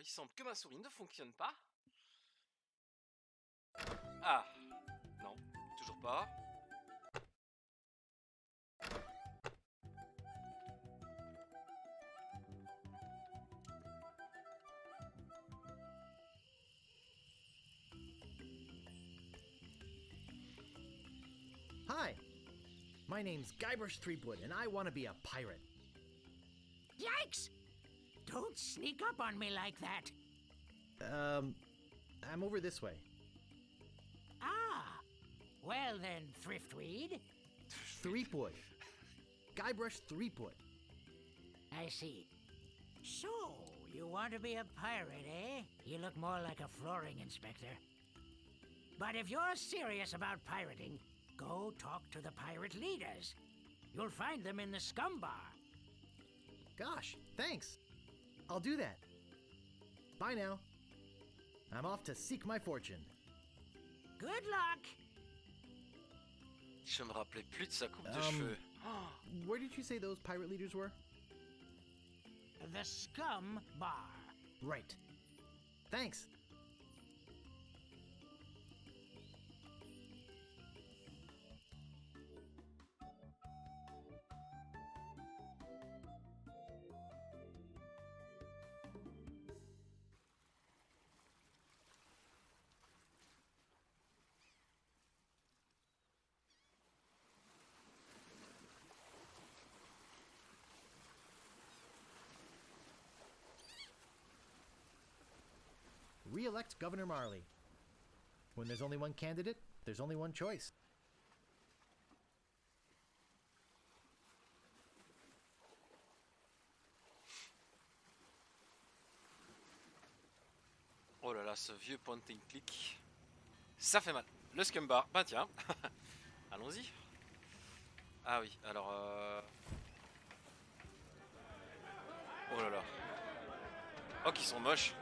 il semble que ma souris ne fonctionne pas. Ah, non, toujours pas. Hi, my name's Guybrush Threepwood, and I want to be a pirate. Yikes! Don't sneak up on me like that. I'm over this way. Ah, well then, Thriftweed. Threepwood. Guybrush Threepwood. I see. So, you want to be a pirate, eh? You look more like a flooring inspector. But if you're serious about pirating, go talk to the pirate leaders. You'll find them in the scum bar. Gosh, thanks. I'll do that. Bye now. I'm off to seek my fortune. Good luck. Je me rappelais plus de sa coupe de cheveux. Where did you say those pirate leaders were? The scum bar. Right. Thanks. Re-elect Governor Marley. When there's only one candidate, there's only one choice. Oh là là, ce vieux point and click. Ça fait mal. Le scum bar. Ben tiens. Allons-y. Ah oui, alors... Oh là là. Oh, qu'ils sont moches.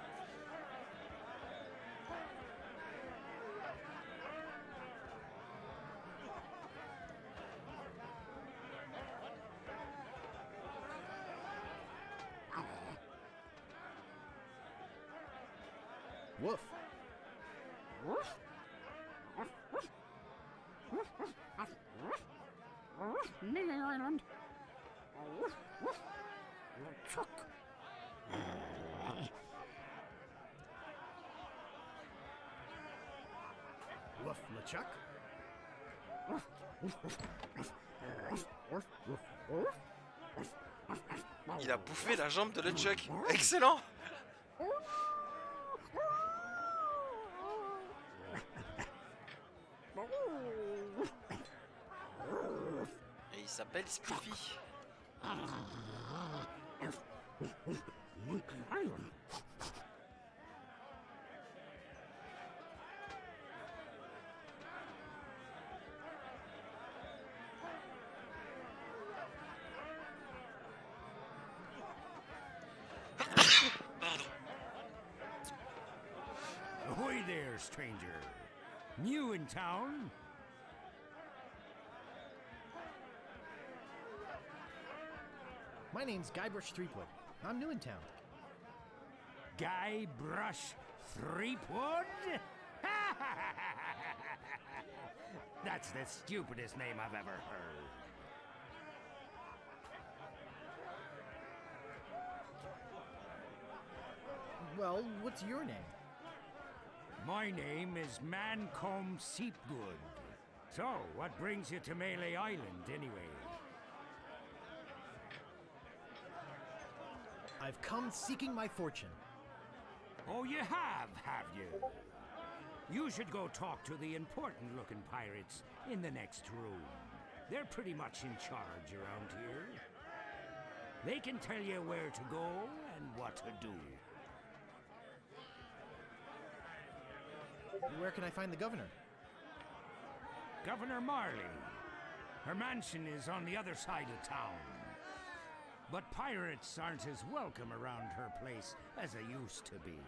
Woof. Lily Island. Chuck. Woof, LeChuck. Il a bouffé la jambe de LeChuck. Excellent. Et il s'appelle Spiffy. Ahoy there, stranger. New in town? My name's Guybrush Threepwood. I'm new in town. Guybrush Threepwood? That's the stupidest name I've ever heard. Well, what's your name? My name is Mancomb Seepgood. So, what brings you to Melee Island, anyway? I've come seeking my fortune. Oh, you have you? You should go talk to the important-looking pirates in the next room. They're pretty much in charge around here. They can tell you where to go and what to do. Where can I find the governor? Governor Marley. Her mansion is on the other side of town. But pirates aren't as welcome around her place as they used to be.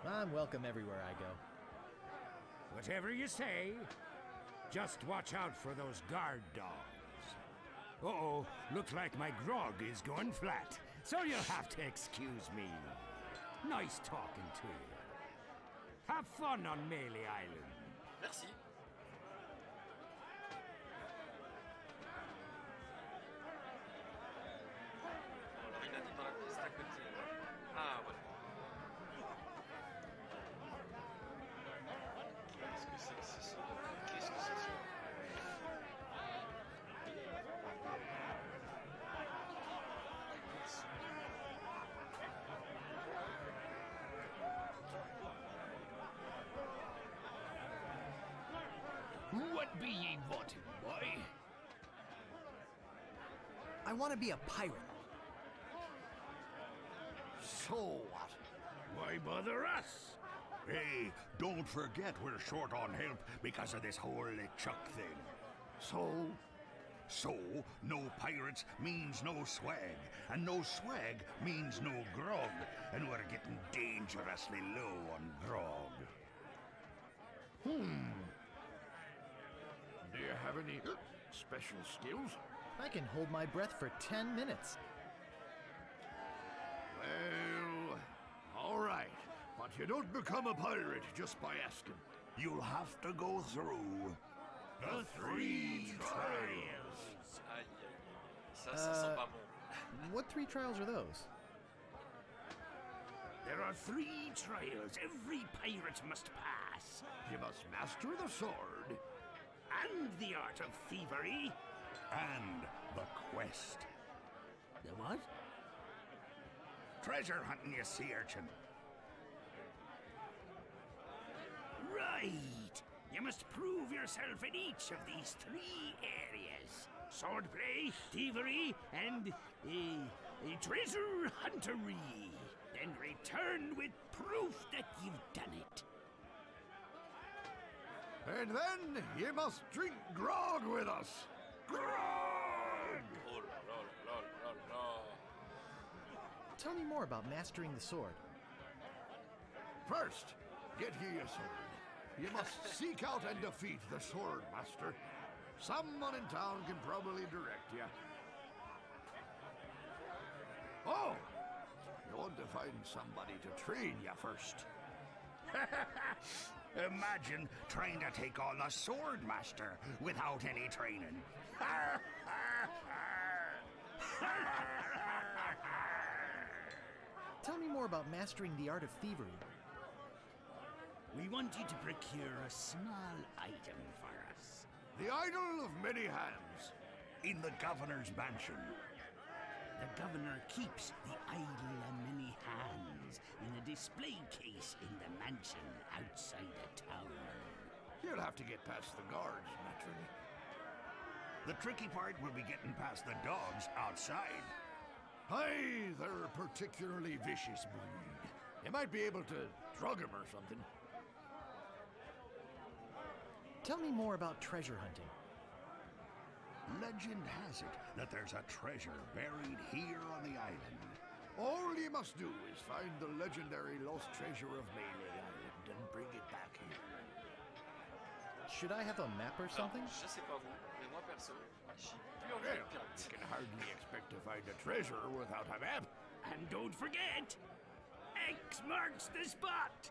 I'm welcome everywhere I go. Whatever you say, just watch out for those guard dogs. Uh-oh, looks like my grog is going flat, so you'll have to excuse me. Nice talking to you. Have fun on Melee Island. Merci. Alors il a dit dans la piste à côté. Ah voilà. Qu'est-ce que c'est que ce son? Qu'est-ce que c'est que ce son? What be ye wanting, boy? I want to be a pirate. So what? Why bother us? Hey, don't forget we're short on help because of this whole LeChuck thing. So, no pirates means no swag, and no swag means no grog, and we're getting dangerously low on grog. Do you have any special skills? I can hold my breath for 10 minutes. Well, all right. But you don't become a pirate just by asking. You'll have to go through the 3 trials. Aïe aïe aïe. Ça sent pas bon. What 3 trials are those? There are 3 trials every pirate must pass. You must master the sword. And the art of thievery. And the quest. The what? Treasure hunting, you sea urchin. Right. You must prove yourself in each of these 3 areas. Swordplay, thievery, and treasure huntery. Then return with proof that you've done it. And then you must drink grog with us. Grog! Oh là là là là là là. Tell me more about mastering the sword. First, get ye a sword. You must seek out and defeat the sword master. Someone in town can probably direct you. Oh! You want to find somebody to train you first. Imagine trying to take on the sword master without any training. Tell me more about mastering the art of thievery. We want you to procure a small item for us. The idol of many hands. In the governor's mansion. The governor keeps the idol of many hands in a display case in the mansion outside the town. You'll have to get past the guards, naturally. The tricky part will be getting past the dogs outside. Aye, they're a particularly vicious breed. You might be able to drug him or something. Tell me more about treasure hunting. Legend has it that there's a treasure buried here on the island. All you must do is find the legendary lost treasure of Melee Island and bring it back here. Should I have a map or Alors, something? je sais pas vous, mais moi perso, j'ai plus envie Well, d'être you pirate. can hardly expect to find a treasure without a map. And don't forget, X marks the spot.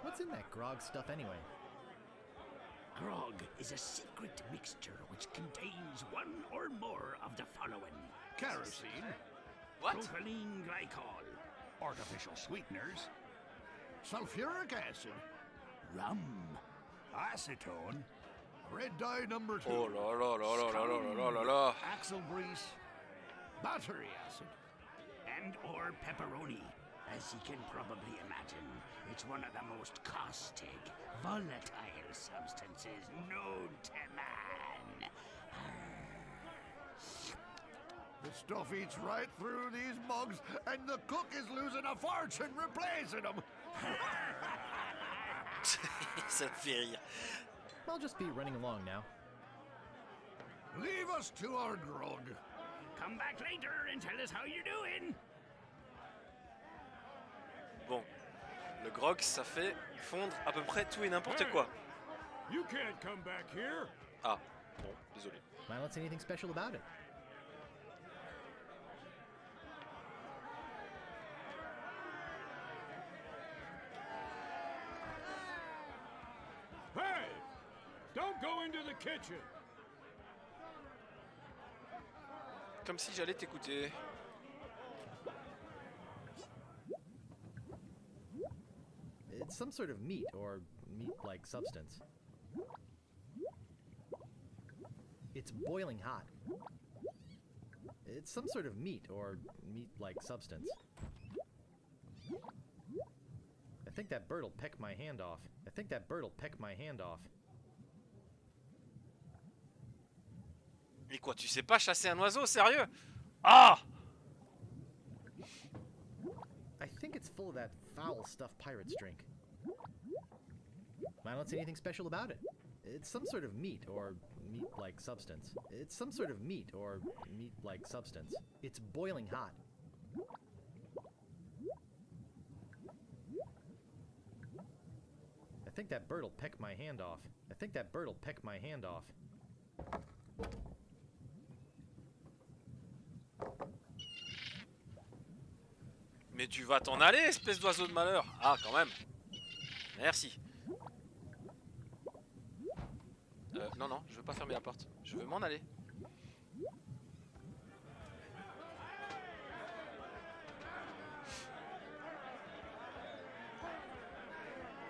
What's in that grog stuff anyway? Grog is a secret mixture which contains one or more of the following: Kerosene, What? propylene glycol, Artificial sweeteners, sulfuric acid, rum, acetone, red dye number 2, Oh là là là là là là là là là. axle grease, battery acid, and or pepperoni. As you can probably imagine, it's one of the most caustic, volatile substances known to man. The stuff eats right through these mugs, and the cook is losing a fortune replacing them. Ça te fait rire. I'll just be running along now. Leave us to our grog. Come back later and tell us how you're doing. Bon, le grog, ça fait fondre à peu près tout et n'importe quoi. You can't come back here. Ah, bon, désolé. I don't see anything special about it. Hey! Don't go into the kitchen. Comme si j'allais t'écouter. It's some sort of meat or meat-like substance. It's boiling hot. It's some sort of meat or meat-like substance. I think that bird'll peck my hand off. I think that bird'll peck my hand off. Et quoi, tu sais pas chasser un oiseau, sérieux? Ah! I think it's full of that foul stuff pirates drink. I don't see anything special about it. It's some sort of meat or meat-like substance. It's some sort of meat or meat-like substance. It's boiling hot. I think that bird'll peck my hand off. I think that bird'll peck my hand off. Mais tu vas t'en aller, espèce d'oiseau de malheur. Ah, quand même. Merci. Non, non, je veux pas fermer la porte. Je veux m'en aller.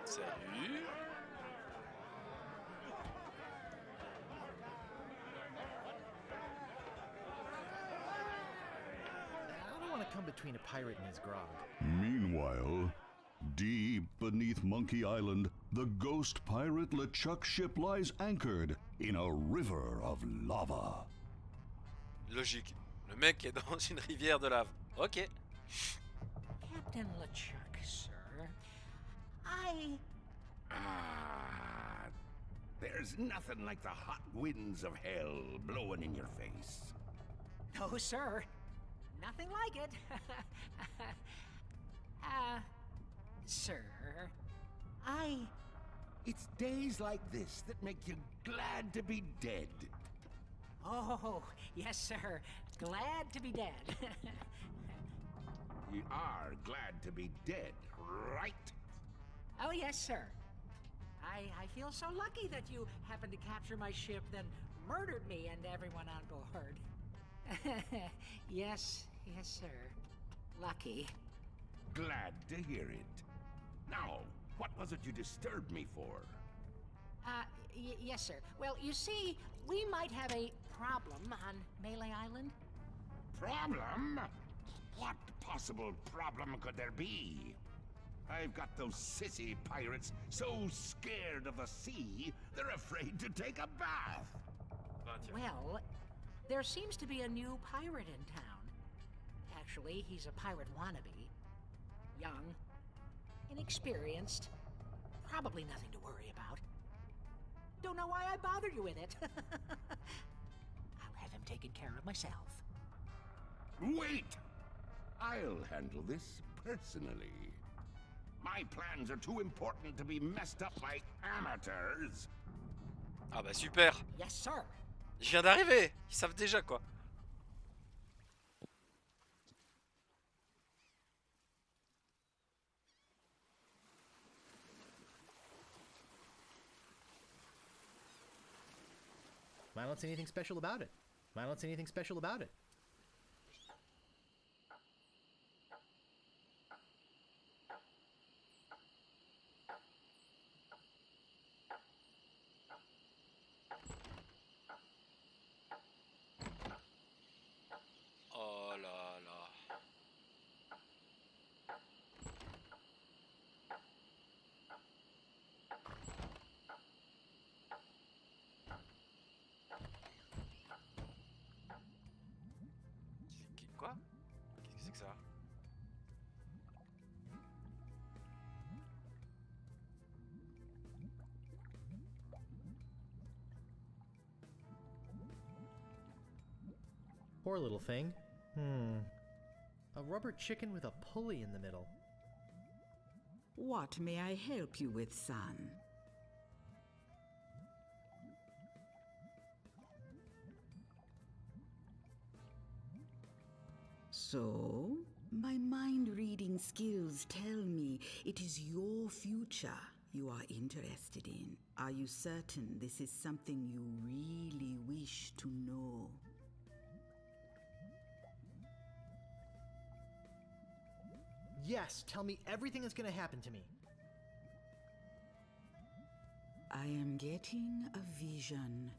Salut. I don't want to come between a pirate and his grog. Meanwhile, deep beneath Monkey Island, the ghost pirate LeChuck ship lies anchored in a river of lava. Logique. Le mec est dans une rivière de lave. Ok. Captain LeChuck, sir. There's nothing like the hot winds of hell blowing in your face. No, sir. Nothing like it. Sir, It's days like this that make you glad to be dead. Oh, yes, sir. Glad to be dead. You are glad to be dead, right? Oh, yes, sir. I feel so lucky that you happened to capture my ship, then murdered me and everyone on board. Yes, sir. Lucky. Glad to hear it. Now, what was it you disturbed me for? Yes, sir. Well, you see, we might have a problem on Melee Island. Problem? What possible problem could there be? I've got those sissy pirates so scared of the sea, they're afraid to take a bath. Well, there seems to be a new pirate in town. Actually, he's a pirate wannabe. Young, inexperienced, probably nothing to worry about. Don't know why I bother you with it. I'll have him taken care of myself. Wait! I'll handle this personally. My plans are too important to be messed up by amateurs. Ah bah super. Yes, sir. Je viens d'arriver. Ils savent déjà quoi. I don't see anything special about it. I don't see anything special about it. Oh là là. Quoi? Qu'est-ce que c'est que ça? Poor little thing. A rubber chicken with a pulley in the middle. What may I help you with, son? So, my mind-reading skills tell me it is your future you are interested in. Are you certain this is something you really wish to know? Yes, tell me everything that's gonna happen to me. I am getting a vision.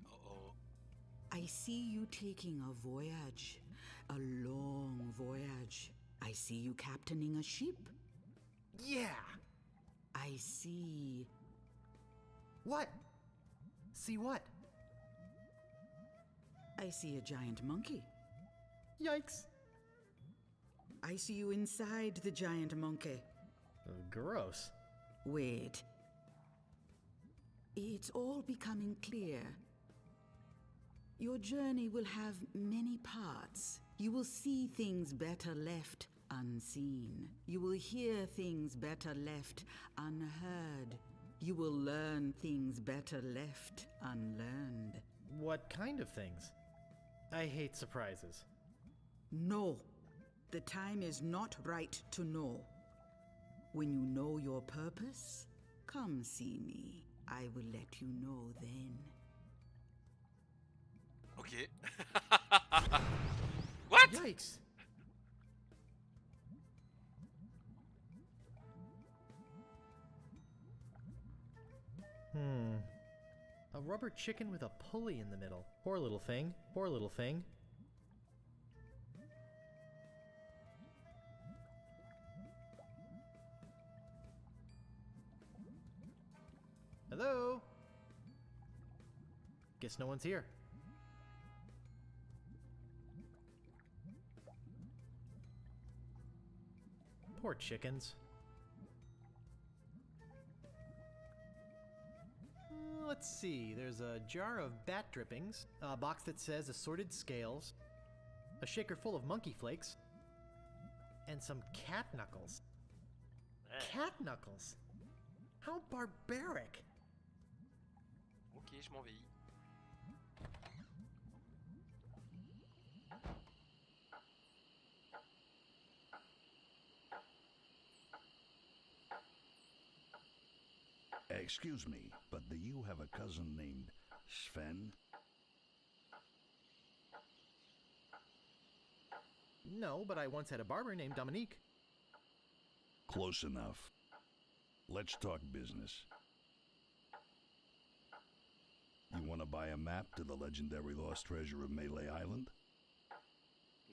Uh-oh. I see you taking a voyage, a long voyage. I see you captaining a ship. Yeah! I see... What? See what? I see a giant monkey. Yikes. I see you inside the giant monkey. Gross. Wait. It's all becoming clear. Your journey will have many parts. You will see things better left unseen. You will hear things better left unheard. You will learn things better left unlearned. What kind of things? I hate surprises. No, the time is not right to know. When you know your purpose, come see me. I will let you know then. Ok. What? Yikes! A rubber chicken with a pulley in the middle. Poor little thing. Poor little thing. Hello? Guess no one's here. Poor chickens. Let's see, there's a jar of bat drippings, a box that says assorted scales, a shaker full of monkey flakes, and some cat knuckles. Cat knuckles? How barbaric! Ok, je m'en vais. Excuse me, but do you have a cousin named Sven? No, but I once had a barber named Dominique. Close enough. Let's talk business. You want to buy a map to the legendary lost treasure of Melee Island?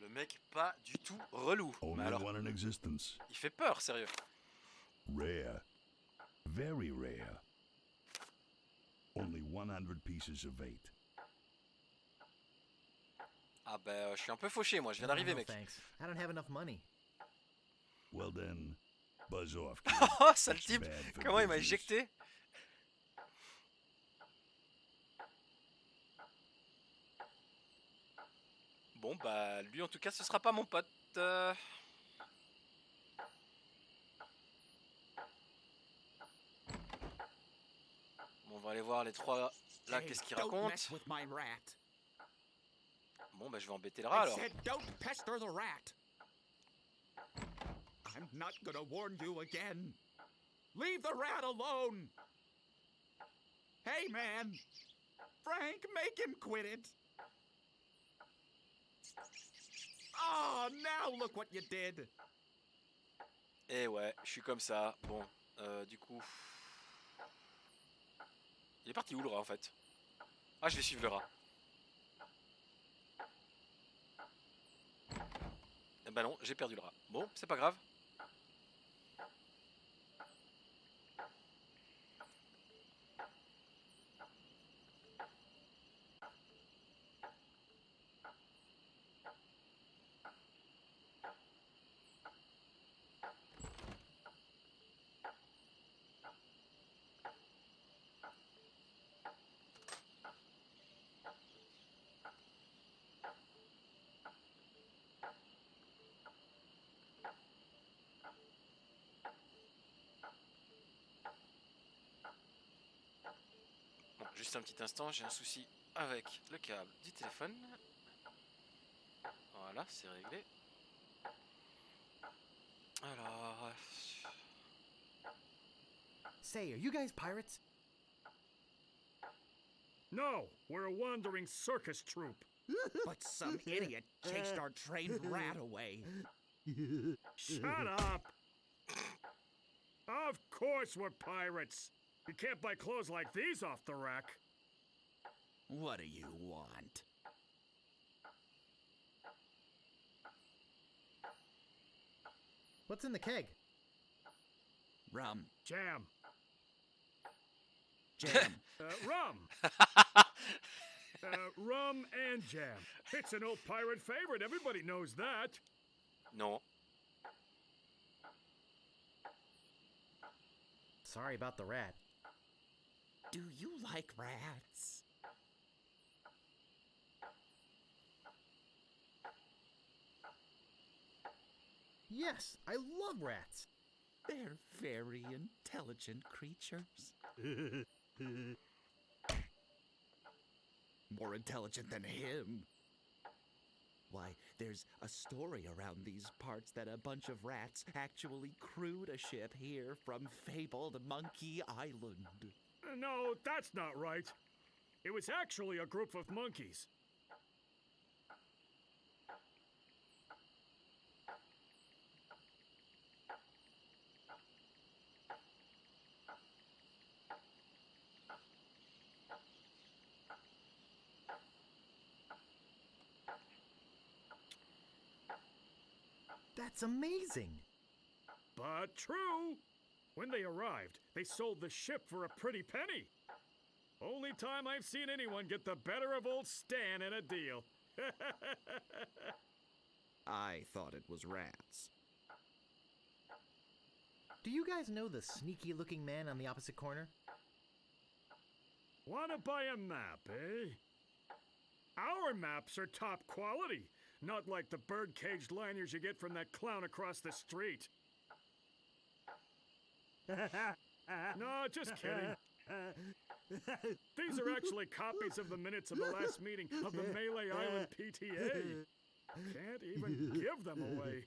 Le mec pas du tout relou. Mais Only alors, one in existence. il fait peur, sérieux. Rare. Very rare. Only 100 pieces of 8. Ah bah, je suis un peu fauché, moi. Je viens d'arriver, No, mec. thanks. I don't have enough money. Well then, buzz off, kid. Oh, sale It's type. bad for Comment il m'a business. éjecté? Bon, bah, lui, en tout cas, ce sera pas mon pote. Bon, on va aller voir les trois là, Hey, qu'est-ce qu'ils don't racontent. mess with my rat. Bon, bah, je vais embêter le rat I alors. said don't pester the rat. I'm not gonna warn you again. Leave the rat alone. Hey, man. Frank, make him quit it. Oh, now look what you did. Et ouais, je suis comme ça. Bon, du coup. Il est parti où le rat en fait? Ah, je vais suivre le rat. Eh bah non, j'ai perdu le rat. Bon, c'est pas grave. Bon, juste un petit instant, j'ai un souci avec le câble du téléphone. Voilà, c'est réglé. Alors... Say, are you guys pirates? No, we're a wandering circus troupe. But some idiot chased our trained rat away. Shut up! Of course we're pirates. You can't buy clothes like these off the rack. What do you want? What's in the keg? Rum. Jam. Jam. Rum. Rum and jam. It's an old pirate favorite. Everybody knows that. Non. Sorry about the rat. Do you like rats? Yes, I love rats. They're very intelligent creatures. More intelligent than him. Why, there's a story around these parts that a bunch of rats actually crewed a ship here from fabled Monkey Island. No, that's not right. It was actually a group of monkeys. That's amazing. But true. When they arrived, they sold the ship for a pretty penny. Only time I've seen anyone get the better of old Stan in a deal. I thought it was rats. Do you guys know the sneaky-looking man on the opposite corner? Wanna buy a map, eh? Our maps are top quality, not like the bird-caged liners you get from that clown across the street. No, just kidding. These are actually copies of the minutes of the last meeting of the Melee Island PTA. Can't even give them away.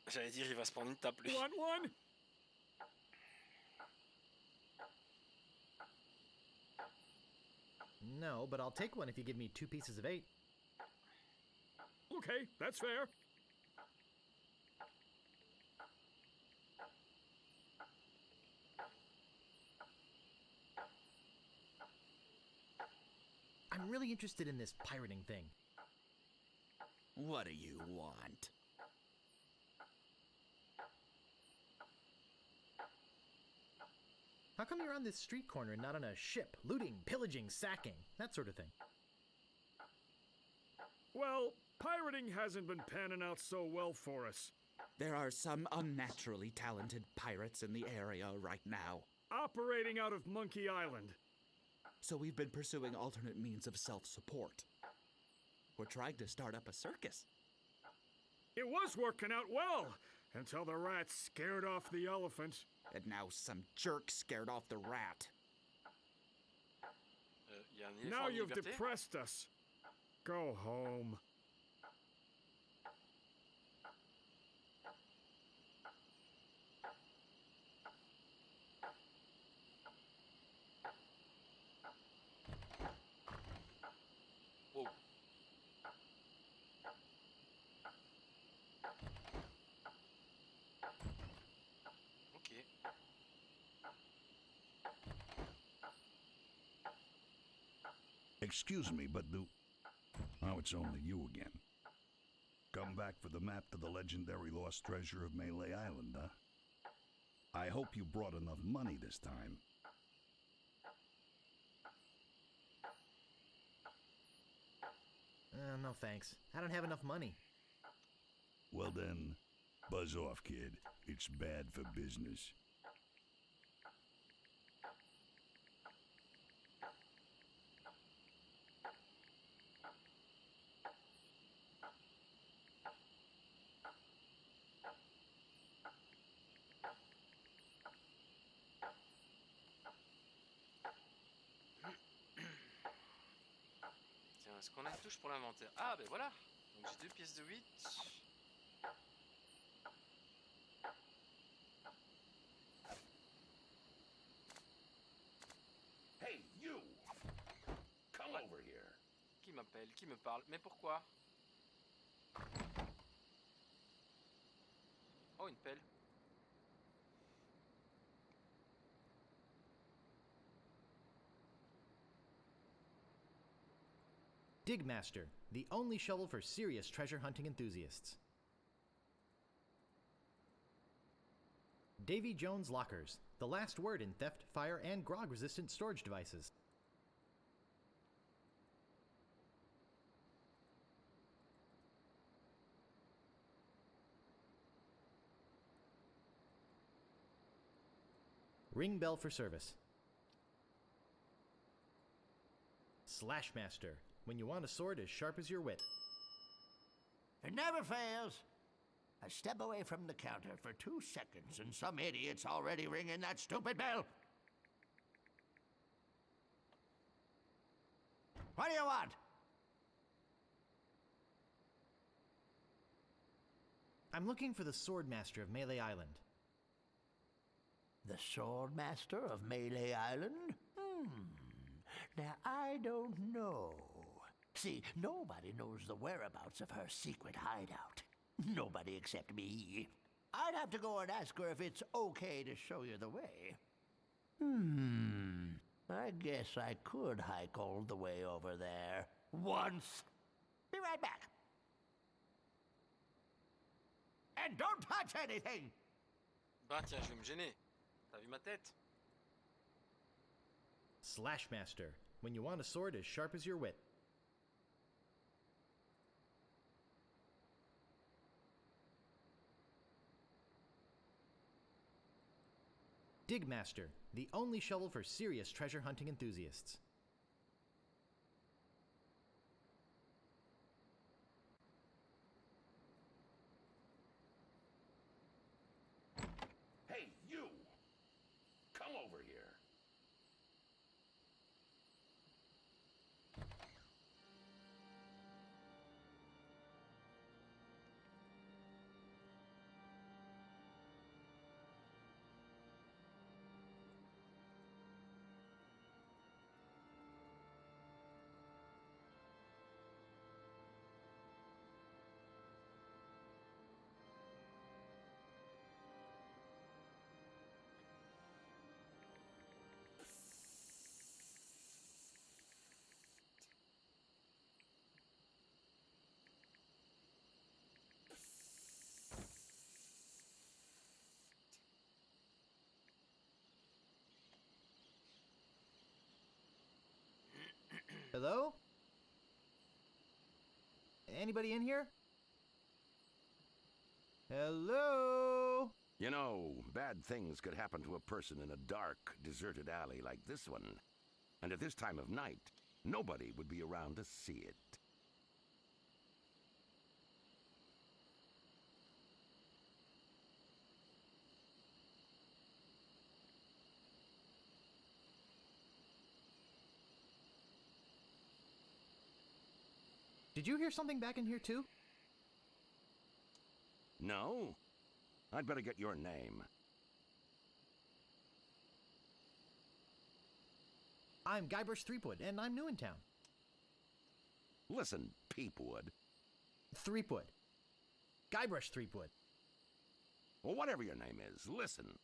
J'allais dire, il va se prendre une tape, lui. Want one? No, but I'll take one if you give me 2 pieces of 8. Okay, that's fair. I'm really interested in this pirating thing. What do you want? How come you're on this street corner and not on a ship, looting, pillaging, sacking, that sort of thing? Well, pirating hasn't been panning out so well for us. There are some unnaturally talented pirates in the area right now. Operating out of Monkey Island. So we've been pursuing alternate means of self-support. We're trying to start up a circus. It was working out well, until the rats scared off the elephant. And now some jerk scared off the rat. Y a un éléphant Now en you've liberté? depressed us. Go home. Wow. Ok. Excuse me, but oh, it's only you again. Come back for the map to the legendary lost treasure of Melee Island, huh? I hope you brought enough money this time. No thanks. I don't have enough money. Well then, buzz off, kid. It's bad for business. Tiens, Est-ce qu'on a une touche pour l'inventaire? Ah ben voilà. Donc j'ai 2 pièces de 8. Hey, you! Come over here. Qui m'appelle? Qui me parle? Mais pourquoi? Oh, une pelle. Digmaster, the only shovel for serious treasure hunting enthusiasts. Davy Jones Lockers, the last word in theft, fire, and grog-resistant storage devices. Ring bell for service. Slashmaster, when you want a sword as sharp as your wit. It never fails. I step away from the counter for 2 seconds and some idiot's already ringing that stupid bell. What do you want? I'm looking for the Swordmaster of Melee Island. The Swordmaster of Melee Island? Now, I don't know. See, nobody knows the whereabouts of her secret hideout. Nobody except me. I'd have to go and ask her if it's okay to show you the way. I guess I could hike all the way over there. Once. Be right back. And don't touch anything! Bah tiens, je vais me gêner. T'as vu ma tête? Slashmaster, when you want a sword as sharp as your wit. Digmaster, the only shovel for serious treasure hunting enthusiasts. Hey, you! Come over here. Hello? Anybody in here? Hello? You know, bad things could happen to a person in a dark, deserted alley like this one. And at this time of night, nobody would be around to see it. Did you hear something back in here too? No? I'd better get your name. I'm Guybrush Threepwood, and I'm new in town. Listen, Peepwood. Threepwood. Guybrush Threepwood. Well, whatever your name is, listen.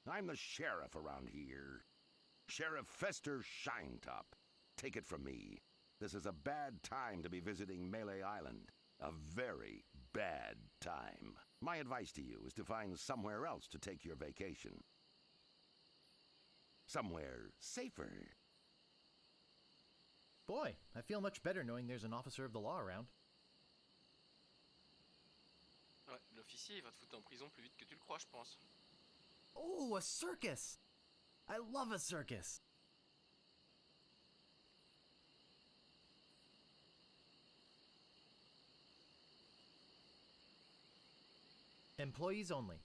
I'm the sheriff around here. Sheriff Fester Shinetop. Take it from me. This is a bad time to be visiting Melee Island. A very bad time. My advice to you is to find somewhere else to take your vacation. Somewhere safer. Boy, I feel much better knowing there's an officer of the law around. Ouais, l'officier il va te foutre en prison plus vite que tu le crois, je pense. Oh, a circus! I love a circus! Employees only.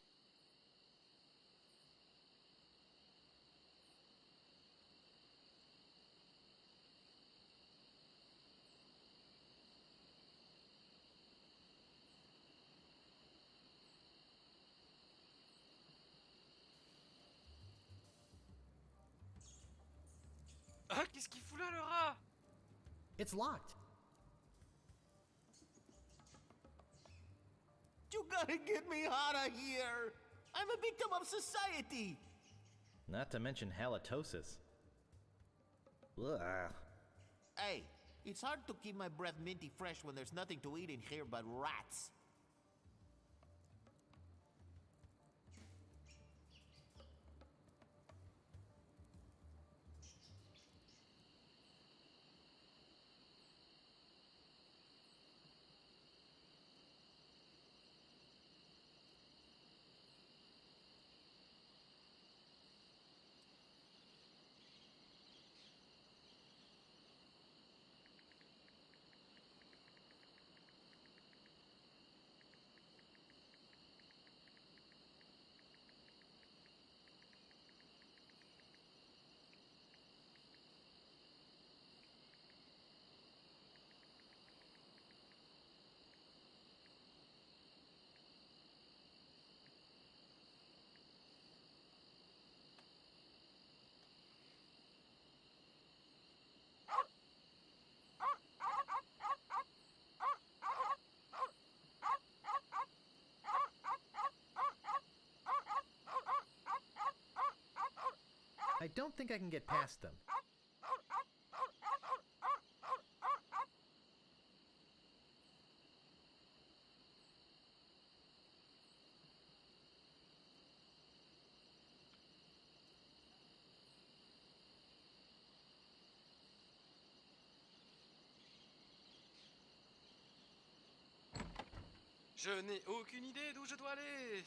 Ah, qu'est-ce qu'il fout là, le rat? It's locked. You gotta get me out of here! I'm a victim of society! Not to mention halitosis. Ugh. Hey, it's hard to keep my breath minty fresh when there's nothing to eat in here but rats. I don't think I can get past them. Je n'ai aucune idée d'où je dois aller.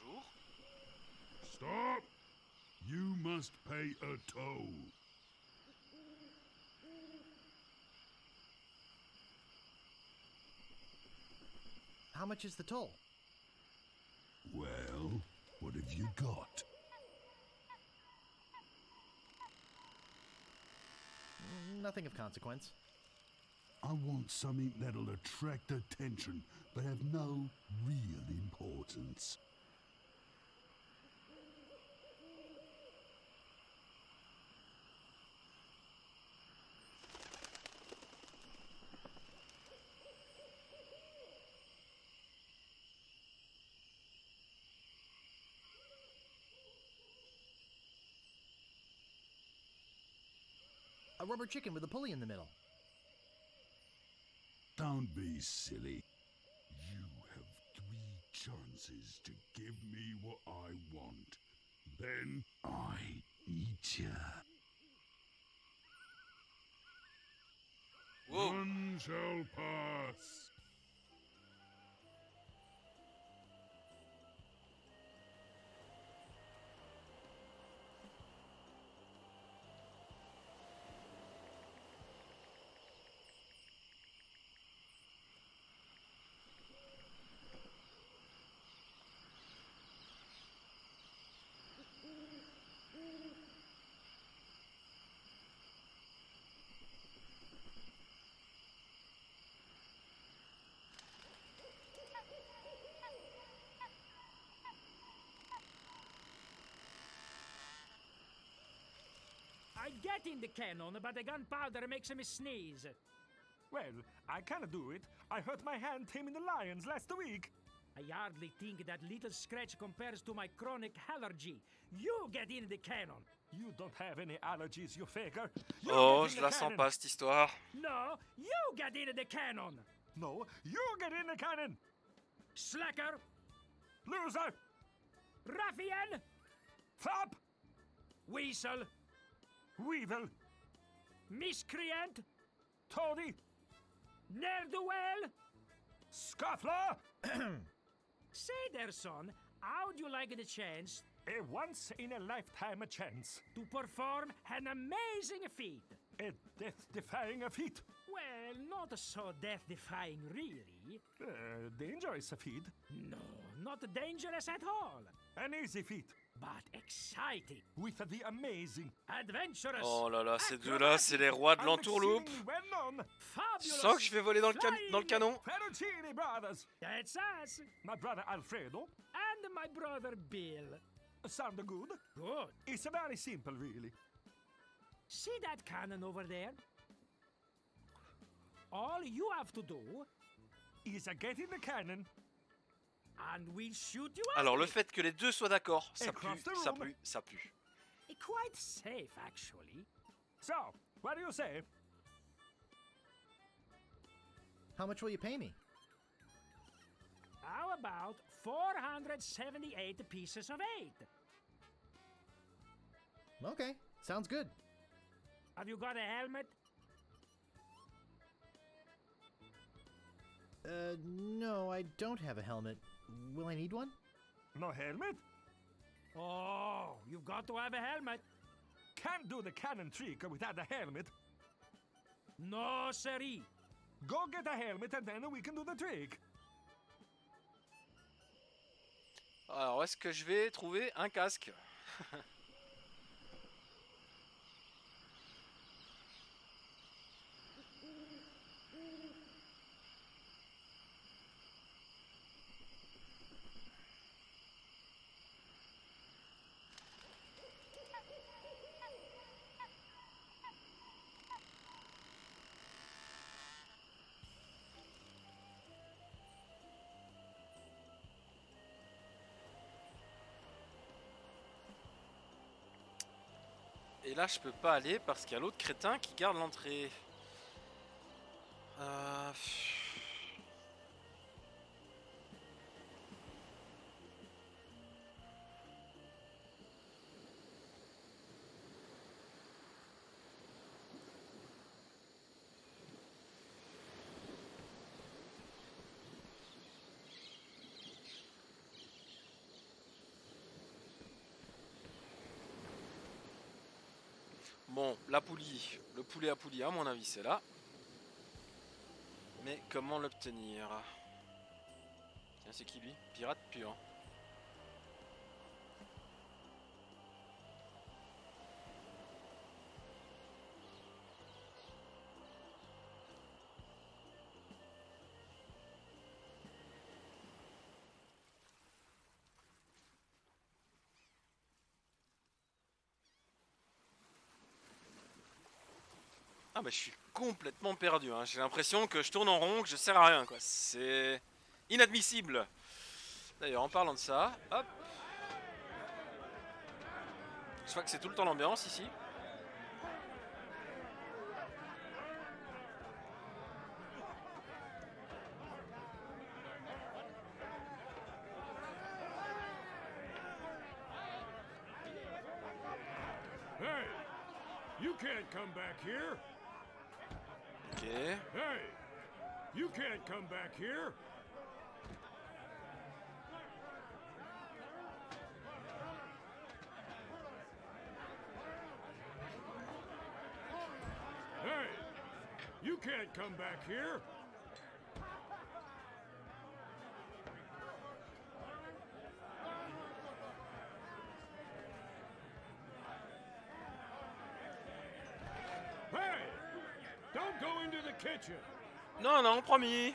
Bonjour. Stop! You must pay a toll. How much is the toll? Well, what have you got? Nothing of consequence. I want something that'll attract attention, but have no real importance. A rubber chicken with a pulley in the middle. Don't be silly. You have 3 chances to give me what I want. Then I eat ya. Whoa. None shall pass. I'd get in the cannon, but the gunpowder makes me sneeze. Well, I can't do it. I hurt my hand taming the lions last week. I hardly think that little scratch compares to my chronic allergy. You get in the cannon. You don't have any allergies, you faker. You Oh, get in je the la sens cannon. pas cette histoire. No, you get in the cannon. No, you get in the cannon. Slacker, Loser. ruffian, Flop. weasel, Weevil. miscreant, Toady. ne'er-do-well. Scuffler. Say there, son, how'd you like the chance A once-in-a-lifetime chance. to perform an amazing feat? A death-defying feat. Well, not so death-defying, really. Dangerous feat. No, not dangerous at all, An easy feat. but exciting, With the amazing. adventurous, Oh là là, ces deux-là, c'est les rois de and l'entourloupe. exceedingly well-known. Tu fabulous. sens que je vais voler dans le canon? Fettuccine Brothers. That's us, My brother Alfredo. and my brother Bill. Sound good? Good. It's very simple, really. See that cannon over there? All you have to do, Is get in the cannon. and we'll shoot you out. Alors le fait que les deux soient d'accord, ça pue, Across the ça room. pue, ça pue. Quite safe, actually. So, what do you say? How much will you pay me? How about 478 pieces of 8? Okay, sounds good. Have you got a helmet? No, I don't have a helmet. Will I need one? No helmet? Oh, you've got to have a helmet. Can't do the cannon trick without a helmet. No, siree. Go get a helmet and then we can do the trick. Alors est-ce que je vais trouver un casque? Et là je peux pas aller parce qu'il y a l'autre crétin qui garde l'entrée. Bon, la poulie, le poulet à poulie, à mon avis, c'est là. Mais comment l'obtenir? Tiens, c'est qui lui? Pirate pur. Ah bah je suis complètement perdu, hein. J'ai l'impression que je tourne en rond, que je sers à rien quoi. C'est inadmissible. D'ailleurs en parlant de ça, hop. Je crois que c'est tout le temps l'ambiance ici. Hey, you can't come back here. Ok. Hey, you can't come back here. Hey, you can't come back here. Hey, don't go into the kitchen. Non, non, promis.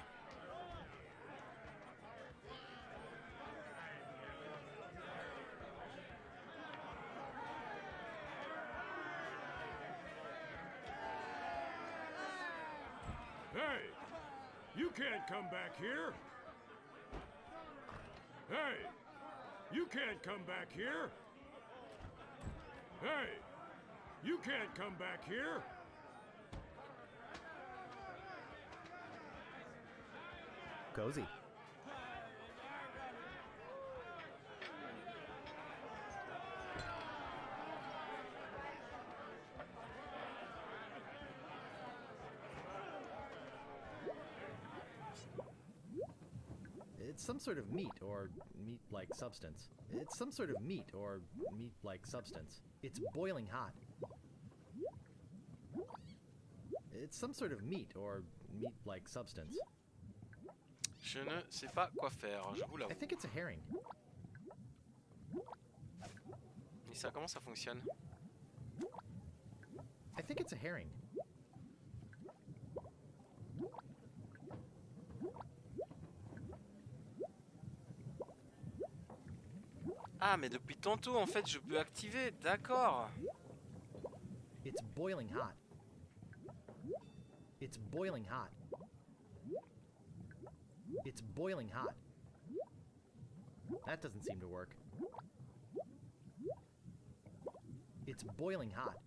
You can't come back here. Hey! You can't come back here. Hey! You can't come back here. Cozy. It's some sort of meat or meat-like substance. It's some sort of meat or meat-like substance. It's boiling hot. It's some sort of meat or meat-like substance. Je ne sais pas quoi faire, je vous l'avoue. I think it's a herring. Et ça, comment ça fonctionne? I think it's a herring. Ah, mais depuis tantôt, en fait, je peux activer. D'accord. It's boiling hot. It's boiling hot. It's boiling hot. That doesn't seem to work. It's boiling hot.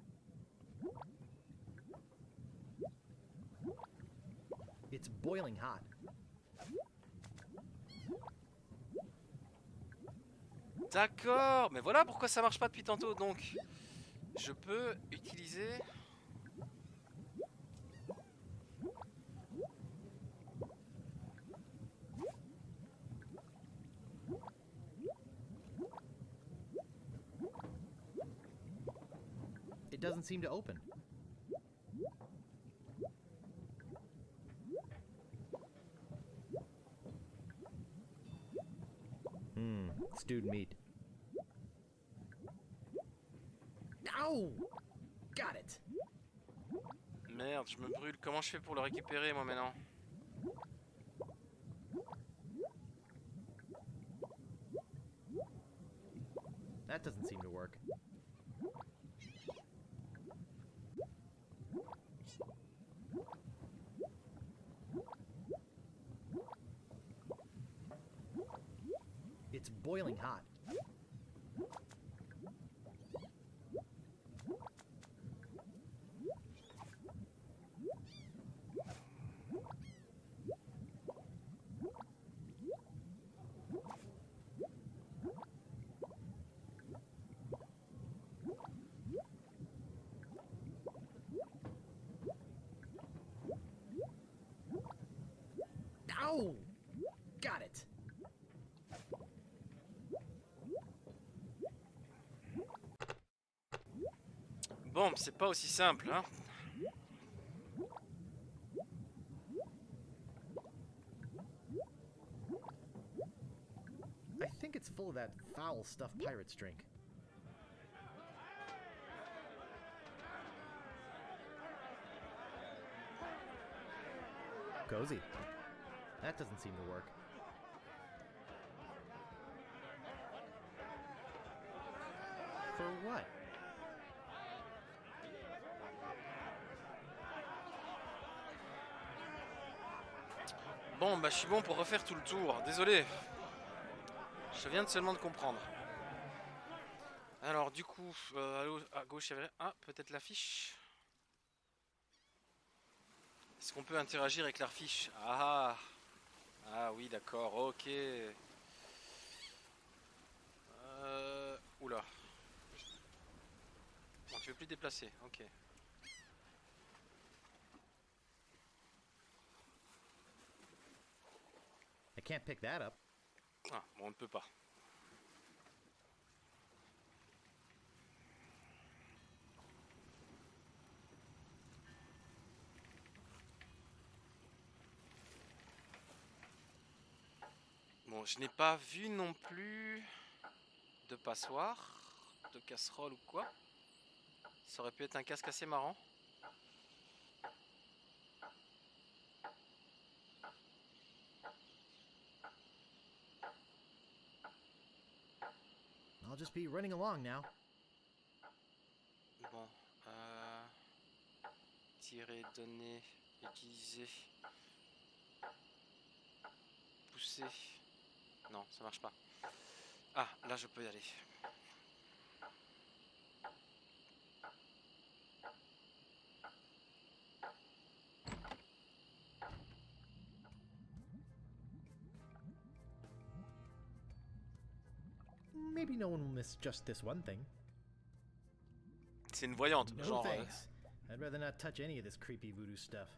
It's boiling hot. D'accord, mais voilà pourquoi ça marche pas depuis tantôt. Donc, je peux utiliser... It doesn't seem to open. Stewed meat. Ow! Got it. Merde, je me brûle. Comment je fais pour le récupérer, moi, maintenant? That doesn't seem to work. It's boiling hot. Ow! Got it. Bon, c'est pas aussi simple, hein. I think it's full of that foul stuff pirates drink. Cozy. That doesn't seem to work. For what? Bon, bah je suis bon pour refaire tout le tour. Désolé. Je viens de seulement de comprendre. Alors du coup, à gauche, il y avait... Ah, peut-être l'affiche. Est-ce qu'on peut interagir avec l'affiche? Ah, ah oui, d'accord, ok. Oula. Bon, tu veux plus te déplacer, ok. I can't pick that up. Ah, bon, on ne peut pas. Bon, je n'ai pas vu non plus de passoire, de casserole ou quoi. Ça aurait pu être un casque assez marrant. I'll just be running along now. Bon, tirer, donner, utiliser. pousser. Non, ça marche pas. Ah, là je peux y aller. Maybe no one will miss just this one thing. C'est une voyante, No genre. thanks. I'd rather not touch any of this creepy voodoo stuff.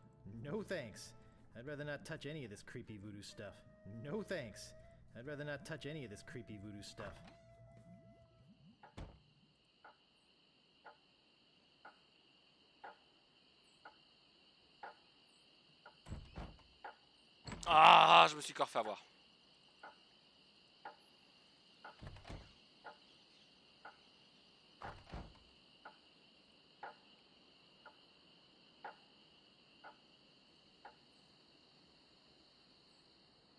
No thanks. I'd rather not touch any of this creepy voodoo stuff. No thanks. I'd rather not touch any of this creepy voodoo stuff. Ah, je me suis encore fait avoir.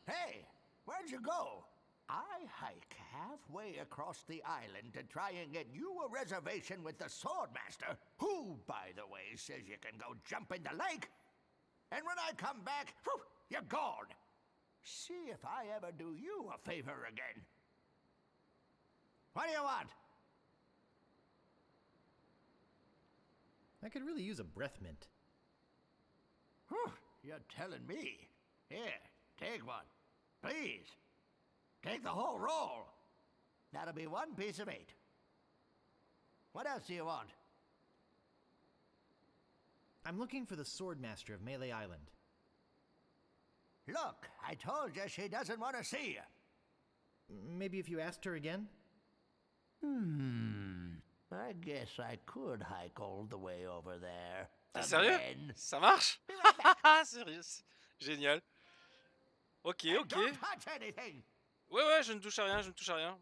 Hey, where'd you go? I hike halfway across the island to try and get you a reservation with the Swordmaster, who, by the way, says you can go jump in the lake. And when I come back, whew, you're gone. See if I ever do you a favor again. What do you want? I could really use a breath mint. Whew, you're telling me. Here, take one. Please. Take the whole roll. That'll be 1 piece of 8. What else do you want? I'm looking for the Swordmaster of Melee Island. Look, I told you she doesn't want to see you. Maybe if you asked her again? I guess I could hike all the way over there. T'es sérieux? Again. Ça marche? Sérieux? Génial. Ok, And ok. don't touch anything. Ouais, ouais, je ne touche à rien, je ne touche à rien.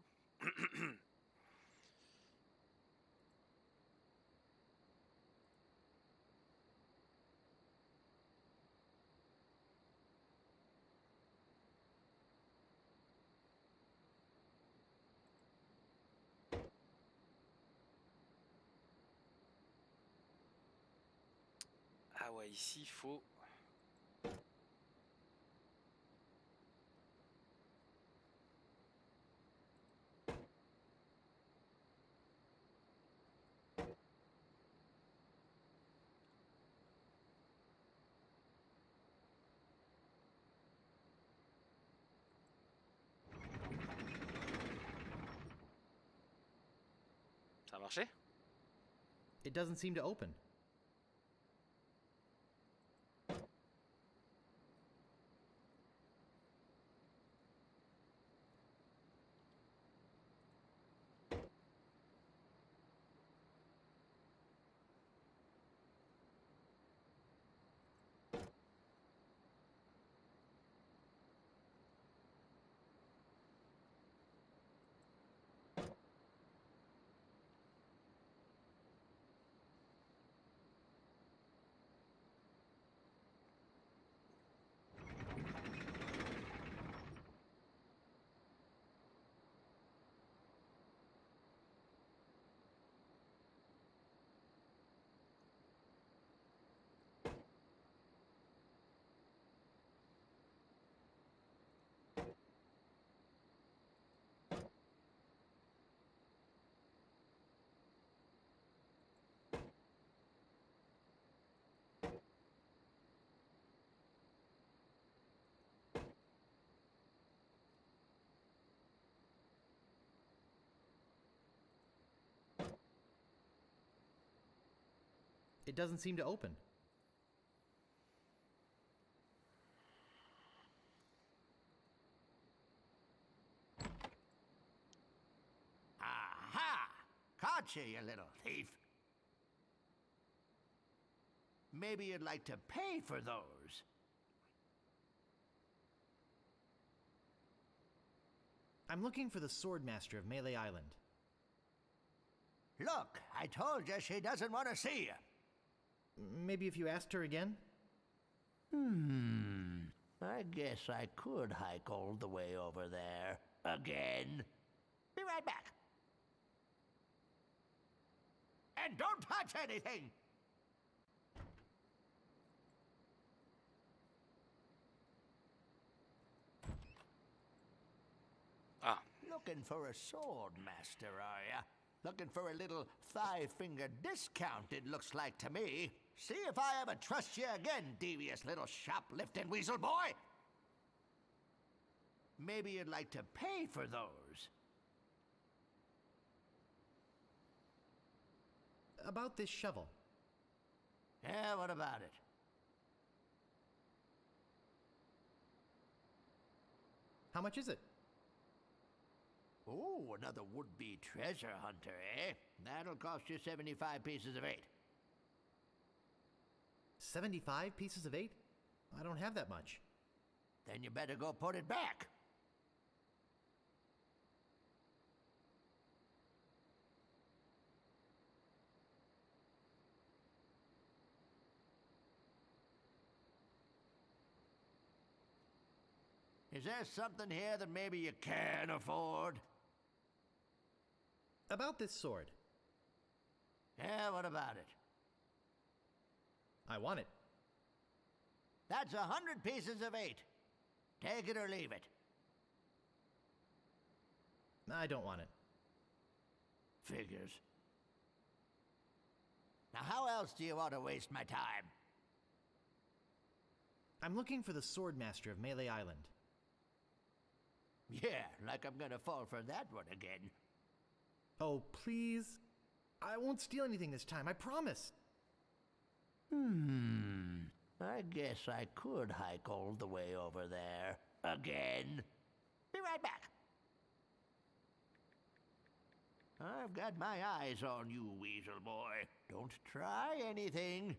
Ah ouais, ici, il faut... Ça a marché? It doesn't seem to open. It doesn't seem to open. Aha! Caught you, you little thief. Maybe you'd like to pay for those. I'm looking for the Swordmaster of Melee Island. Look, I told you she doesn't want to see you. Maybe if you asked her again? I guess I could hike all the way over there. Again. Be right back. And don't touch anything! looking for a sword master, are ya? Looking for a little thigh-finger discount, it looks like to me. See if I ever trust you again, devious little shoplifting weasel boy! Maybe you'd like to pay for those. About this shovel. Yeah, what about it? How much is it? Oh, another would-be treasure hunter, eh? That'll cost you 75 pieces of 8. 75 pieces of 8? I don't have that much. Then you better go put it back. Is there something here that maybe you can't afford? About this sword. Yeah, what about it? I want it. That's 100 pieces of 8. Take it or leave it. I don't want it. Figures. Now, how else do you want to waste my time? I'm looking for the sword master of Melee Island. Yeah, like I'm gonna fall for that one again. Oh, please. I won't steal anything this time, I promise. I guess I could hike all the way over there. Again. Be right back. I've got my eyes on you, weasel boy. Don't try anything.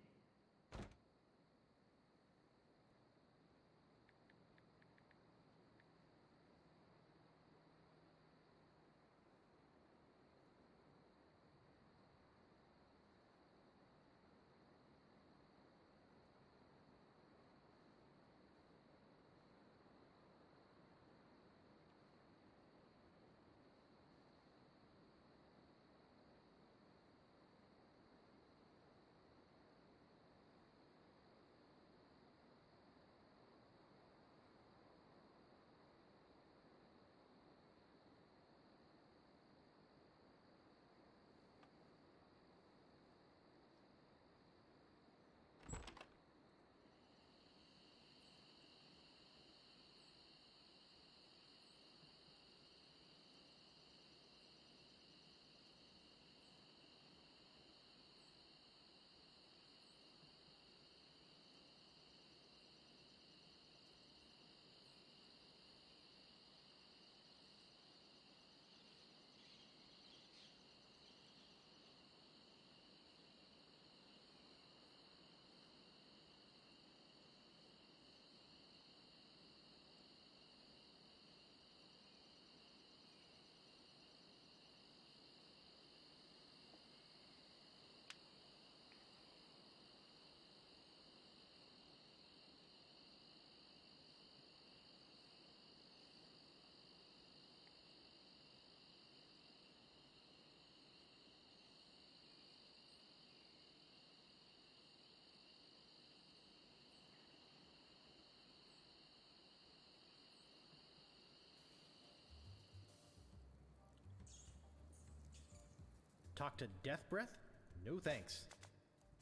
Talk to Death Breath? No thanks.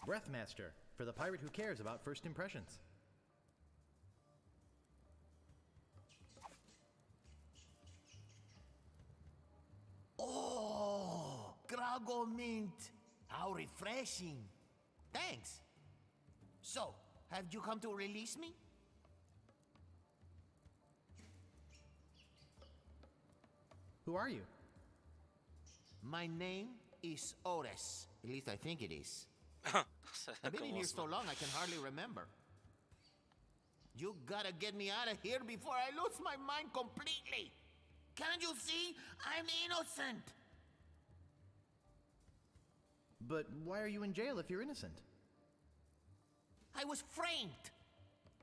Breathmaster, for the pirate who cares about first impressions. Oh, Grago Mint. How refreshing. Thanks. So, have you come to release me? Who are you? My name is Ores. At least I think it is. Ça I've been in here commence so mal. long I can hardly remember. You gotta get me out of here before I lose my mind completely. Can't you see? I'm innocent. But why are you in jail if you're innocent? I was framed.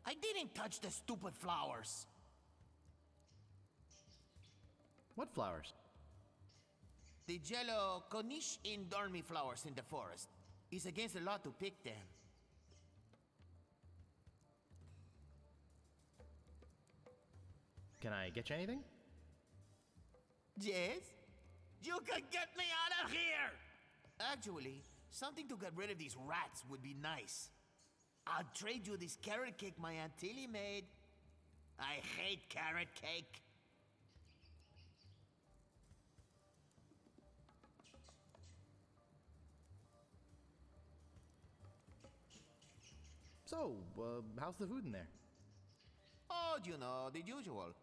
I didn't touch the stupid flowers. What flowers? The yellow Konish in Dormi flowers in the forest. It's against the law to pick them. Can I get you anything? Yes? You can get me out of here! Actually, something to get rid of these rats would be nice. I'll trade you this carrot cake my Aunt Tilly made. I hate carrot cake. So, how's the food in there? Oh, you know, the usual.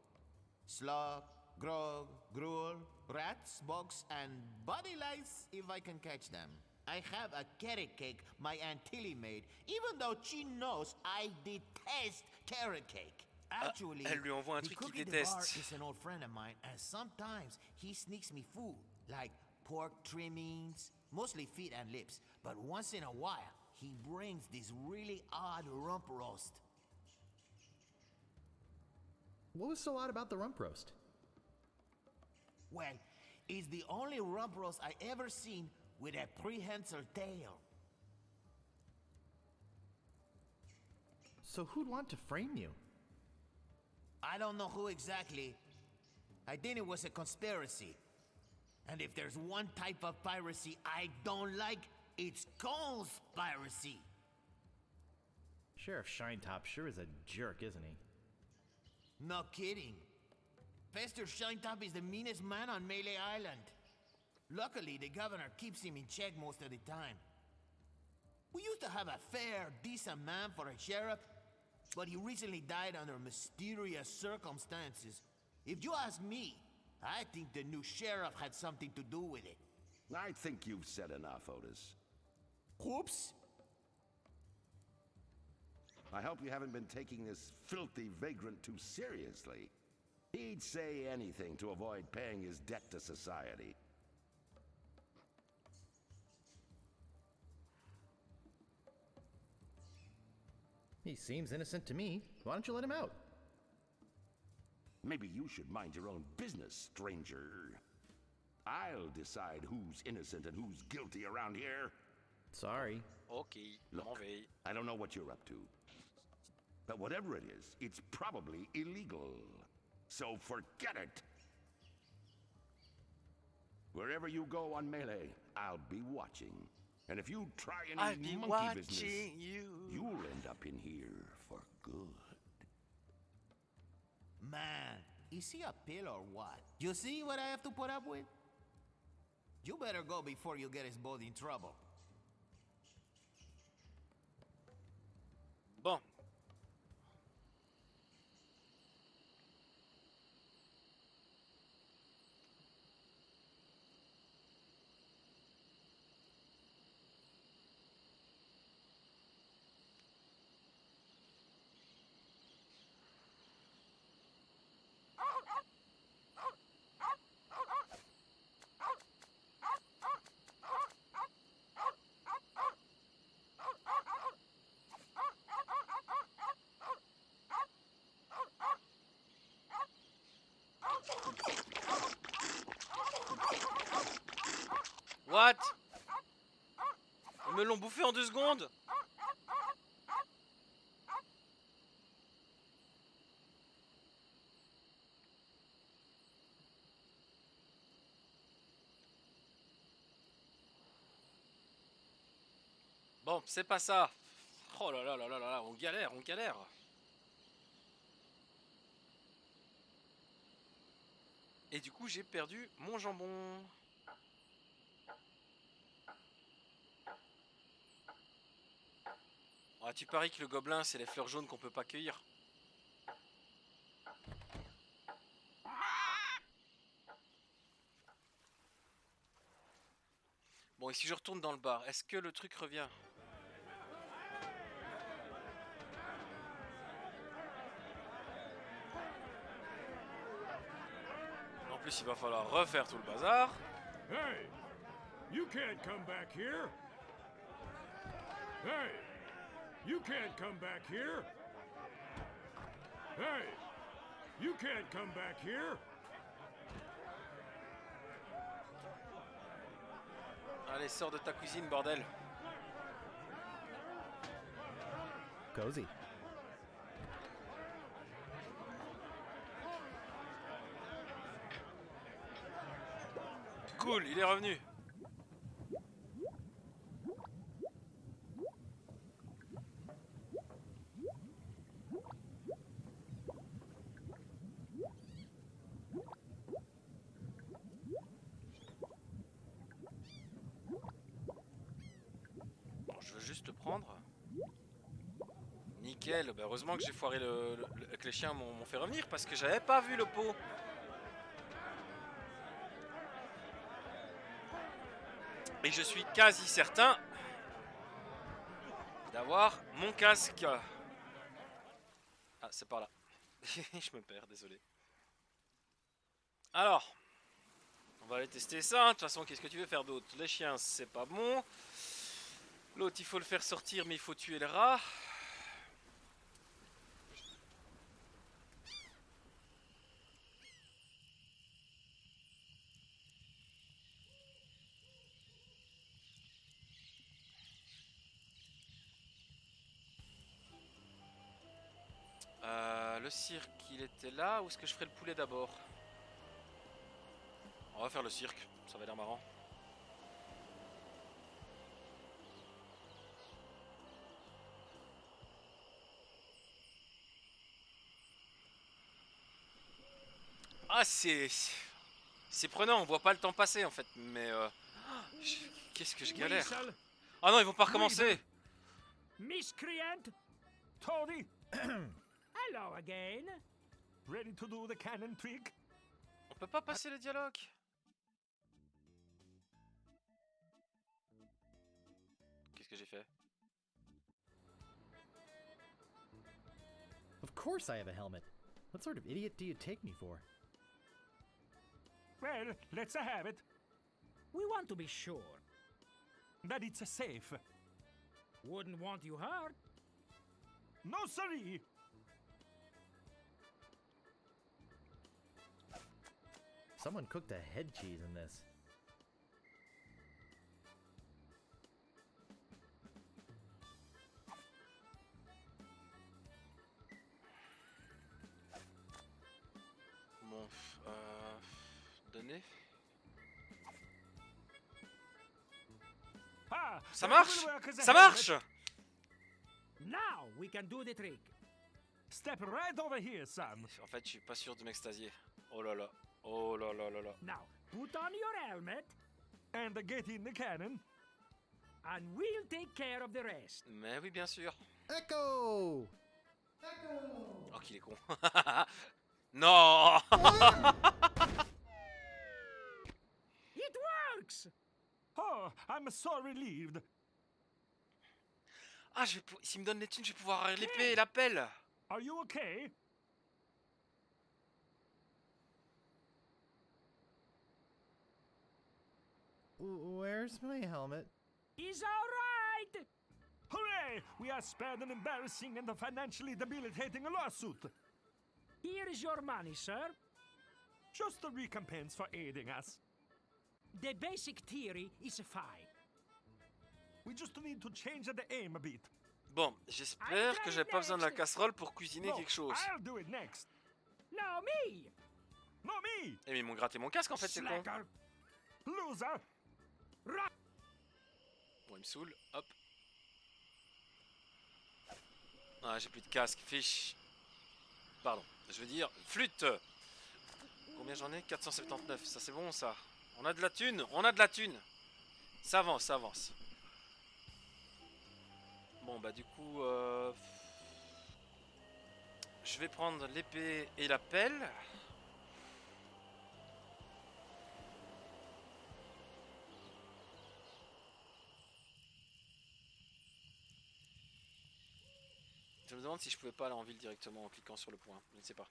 Slop, grog, gruel, rats, bugs, and body lice if I can catch them. I have a carrot cake my Aunt Tilly made, even though she knows I detest carrot cake. Actually, elle lui envoie un the truc qu'il cook in the bar déteste. is an old friend of mine, and sometimes he sneaks me food, like pork trimmings, mostly feet and lips. But once in a while, he brings this really odd rump roast. What was so odd about the rump roast? Well, it's the only rump roast I ever seen with a prehensile tail. So who'd want to frame you? I don't know who exactly. I think it was a conspiracy. And if there's one type of piracy I don't like, it's conspiracy. Sheriff Shinetop sure is a jerk, isn't he? No kidding. Fester Shinetop is the meanest man on Melee Island. Luckily, the governor keeps him in check most of the time. We used to have a fair, decent man for a sheriff, but he recently died under mysterious circumstances. If you ask me, I think the new sheriff had something to do with it. I think you've said enough, Otis. Whoops. I hope you haven't been taking this filthy vagrant too seriously. He'd say anything to avoid paying his debt to society. He seems innocent to me. Why don't you let him out? Maybe you should mind your own business, stranger. I'll decide who's innocent and who's guilty around here. Sorry. Ok, m'en Look, vais. I don't know what you're up to. But whatever it is, it's probably illegal. So forget it. Wherever you go on Melee, I'll be watching. And if you try I'll any be monkey business, watching you. you'll end up in here for good. Man, is he a pill or what? You see what I have to put up with? You better go before you get us both in trouble. Bon. What? Ils me l'ont bouffé en 2 secondes. Bon, c'est pas ça. Oh là là là là là là, on galère, on galère. Et du coup, j'ai perdu mon jambon. Ah, tu paries que le gobelin, c'est les fleurs jaunes qu'on peut pas cueillir. Bon, et si je retourne dans le bar, est-ce que le truc revient? En plus, il va falloir refaire tout le bazar. Hey! You can't come back here! Hey! You can't come back here! Hey! You can't come back here! Allez, sors de ta cuisine, bordel. Cozy. Cool, il est revenu. Bon, je veux juste le prendre. Nickel, bah heureusement que j'ai foiré que les chiens m'ont fait revenir parce que j'avais pas vu le pot. Et je suis quasi certain d'avoir mon casque. Ah, c'est par là. Je me perds, désolé. Alors, on va aller tester ça. De toute façon, qu'est-ce que tu veux faire d'autre? Les chiens, c'est pas bon. L'autre, il faut le faire sortir, mais il faut tuer le rat. Le cirque, il était là. Ou est-ce que je ferai le poulet d'abord? On va faire le cirque, ça va l'air marrant. Ah, c'est prenant, on voit pas le temps passer en fait, mais qu'est-ce que je galère. Weasel, Ah non, ils vont pas recommencer. miscreant, Tony. Hello again. Ready to do the cannon trick? On peut pas passer le dialogue. Qu'est-ce que j'ai fait? Of course I have a helmet. What sort of idiot do you take me for? Well, let's have it. We want to be sure. That it's safe. Wouldn't want you hurt. No, siree. Someone cooked a head cheese in this. Bon, donner. Ah, Ça that marche? will work as a Ça helmet. marche! Now we can do the trick. Step right over here, Sam. En fait, je suis pas sûr de m'extasier. Oh là là. Oh là là là là. Now, put on your helmet, And get in the cannon. and we'll take care of the rest. Mais oui, bien sûr. Echo! Oh, qu'il est con. Non! It works! Oh, I'm so relieved. Ah, s'il me donne les thunes, je vais pouvoir avoir l'épée et la pelle. Are you okay? Where's my helmet? He's all right! Hooray! We are spared an embarrassing and financially debilitating lawsuit. Here is your money, sir. Just a recompense for aiding us. The basic theory is fine. We just need to change the aim a bit. Bon, j'espère que j'ai pas besoin de la casserole pour cuisiner No, quelque chose. I'll do it next. No, me! No, me! Eh mais ils m'ont gratté mon casque en fait, c'est con. Slacker! Loser! Bon, il me saoule, hop. Ah, j'ai plus de casque, fiche. Pardon, je veux dire, flûte. Combien j'en ai? 479, ça c'est bon ça. On a de la thune, on a de la thune. Ça avance, ça avance. Bon bah du coup, je vais prendre l'épée et la pelle. Je me demande si je pouvais pas aller en ville directement en cliquant sur le point. Je ne sais pas.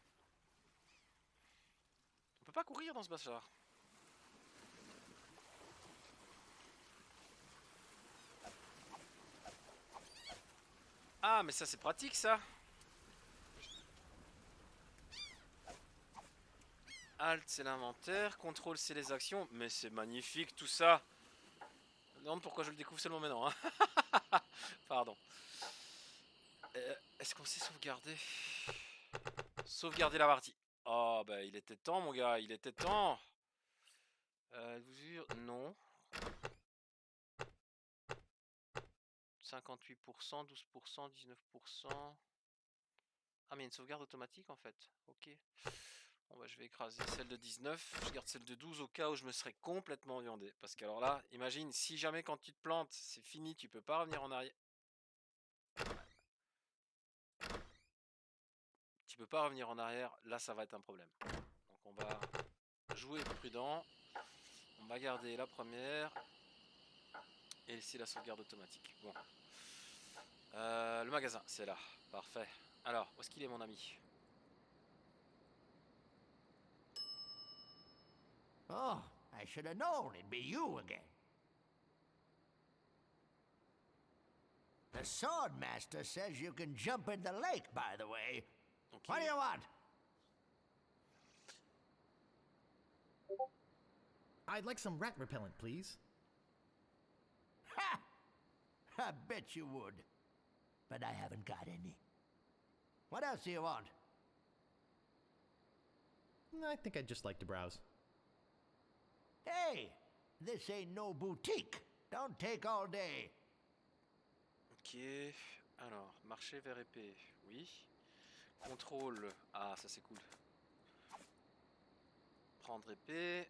On peut pas courir dans ce bazar. Ah mais ça c'est pratique ça. Alt c'est l'inventaire, contrôle c'est les actions. Mais c'est magnifique tout ça. Je me demande pourquoi je le découvre seulement maintenant. Hein. Pardon. Est-ce qu'on sait sauvegarder? Sauvegarder la partie. Oh bah il était temps mon gars, il était temps. Vous jure, non. 58%, 12%, 19%. Ah, mais il y a une sauvegarde automatique en fait. Ok. Bon, bah, je vais écraser celle de 19. Je garde celle de 12 au cas où je me serais complètement viandé. Parce que alors là, imagine, si jamais quand tu te plantes, c'est fini, tu peux pas revenir en arrière. Tu peux pas revenir en arrière, là ça va être un problème. Donc on va jouer prudent. On va garder la première. Et laisser la sauvegarde automatique. Bon. Le magasin, c'est là. Parfait. Alors, où est-ce qu'il est mon ami? Oh, I should have known it'd be you again. The Swordmaster says you can jump in the lake, by the way. Okay. What do you want? I'd like some rat repellent, please. Ha! I bet you would. But I haven't got any. What else do you want? I think I'd just like to browse. Hey, this ain't no boutique. Don't take all day. Ok. Alors, marcher vers épée. Oui. Contrôle. Ah, ça c'est cool. Prendre épée.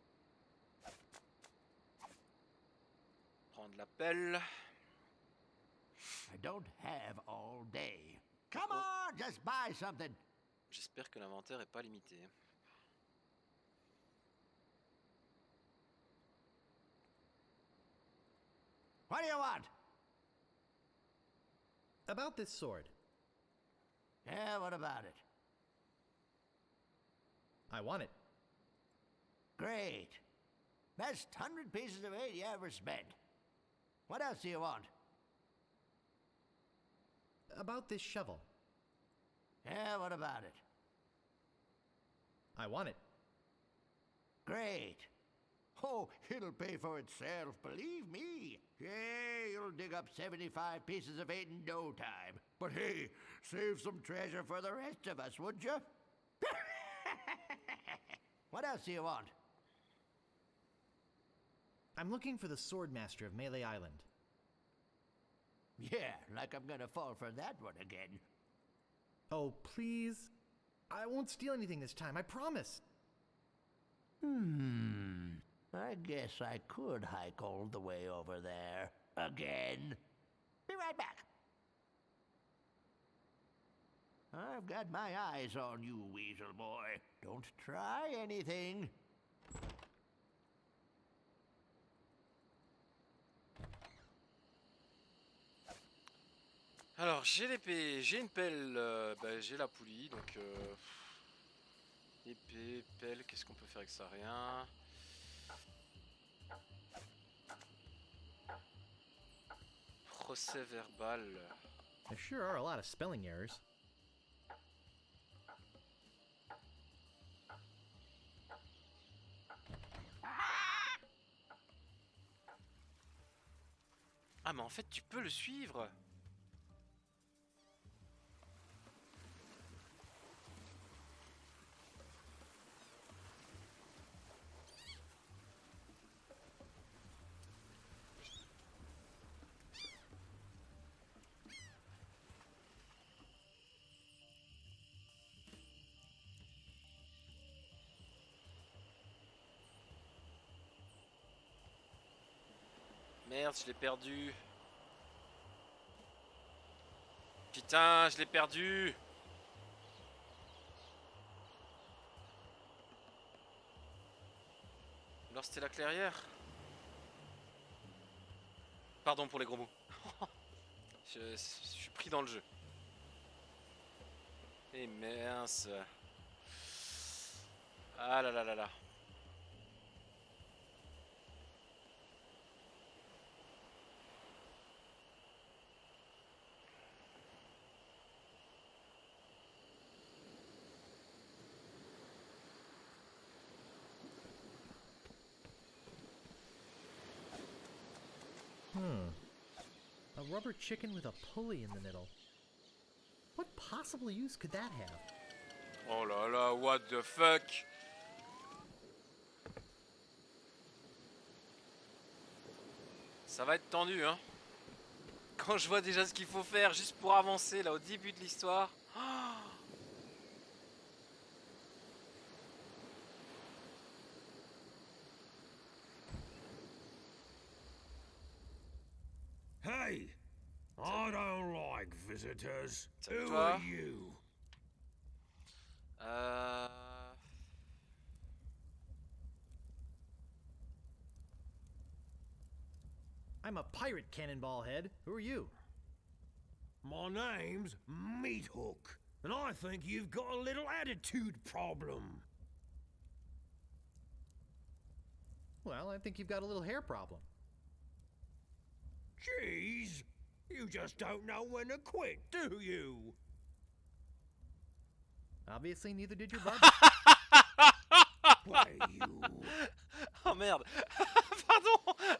Prendre la pelle. I don't have all day. Come on, just buy something. J'espère que l'inventaire est pas limité. What do you want? About this sword. Yeah, what about it? I want it. Great. Best 100 pieces of eight you ever spent. What else do you want? About this shovel. Yeah, what about it? I want it. Great. Oh, it'll pay for itself, believe me. Yeah, you'll dig up 75 pieces of eight in no time. But hey, save some treasure for the rest of us, would you? What else do you want? I'm looking for the Swordmaster of Melee Island. Yeah, like I'm gonna fall for that one again. Oh, please. I won't steal anything this time, I promise. I guess I could hike all the way over there. Again. Be right back. I've got my eyes on you, Weasel Boy. Don't try anything. Alors, j'ai l'épée, j'ai une pelle, j'ai la poulie, donc... épée, pelle, qu'est-ce qu'on peut faire avec ça? Rien. Procès verbal. There sure are a lot of spelling errors. Ah, mais en fait, tu peux le suivre. Merde, je l'ai perdu. Putain, je l'ai perdu. Alors c'était la clairière. Pardon pour les gros mots. Je suis pris dans le jeu. Et mince. Ah là là là là. A rubber chicken with a pulley in the middle. What possible use could that have? Oh là là, what the fuck? Ça va être tendu, hein. Quand je vois déjà ce qu'il faut faire juste pour avancer là au début de l'histoire. Hey, I don't like visitors. Salut Who toi. are you? I'm a pirate, Cannonball Head. Who are you? My name's Meat Hook, and I think you've got a little attitude problem. Well, I think you've got a little hair problem. Jeez, you just don't know when to quit, do you? Obviously, neither did your barber. Why, you... Oh merde. Pardon.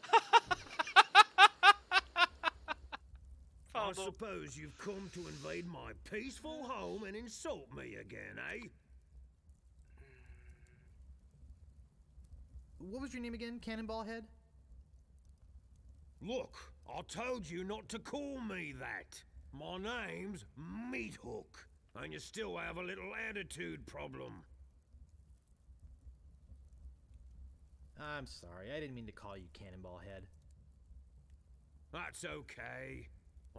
I suppose you've come to invade my peaceful home and insult me again, eh? What was your name again, Cannonball Head? Look, I told you not to call me that. My name's Meat Hook, and you still have a little attitude problem. I'm sorry, I didn't mean to call you Cannonball Head. That's okay.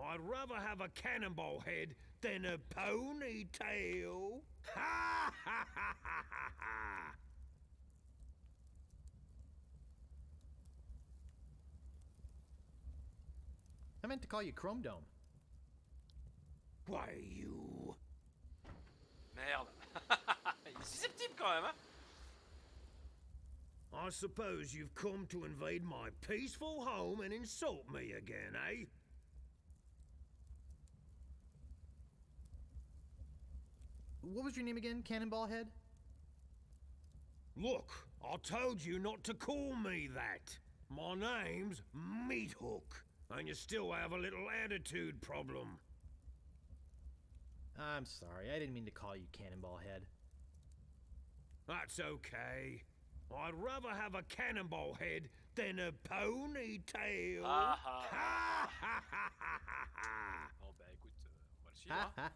I'd rather have a cannonball head than a ponytail. Ha ha ha ha ha! I meant to call you Chrome Dome. Why, you... Merde. Il est susceptible quand même, hein. I suppose you've come to invade my peaceful home and insult me again, eh? What was your name again, Cannonball Head? Look, I told you not to call me that. My name's Meat Hook, and you still have a little attitude problem. I'm sorry, I didn't mean to call you Cannonball Head. That's okay. I'd rather have a cannonball head than a ponytail. Ah, ah, Ha ha ha ha ha ha! Bon bah écoute, on va le suivre. Ha Hein.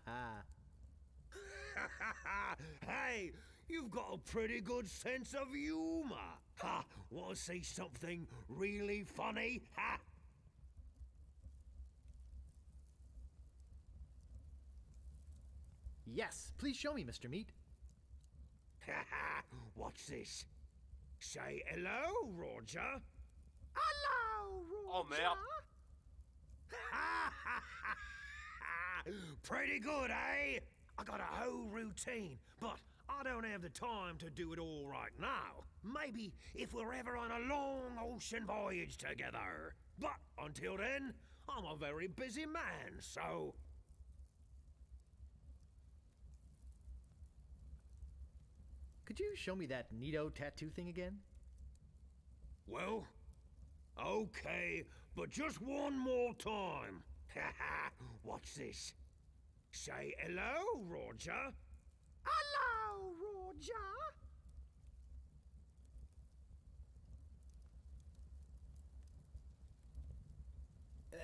ha ha. Hey, you've got a pretty good sense of humor. Ha! Want to see something really funny? Ha! Yes, please show me, Mr. Meat. Ha ha! What's this? Say hello, Roger. Hello, Roger. Oh merde. Ha ha ha ha! Pretty good, eh? I got a whole routine, but I don't have the time to do it all right now. Maybe if we're ever on a long ocean voyage together. But until then, I'm a very busy man, so... Could you show me that neato tattoo thing again? Well, okay, but just one more time. Ha ha! What's this? Say hello, Roger. Hello, Roger.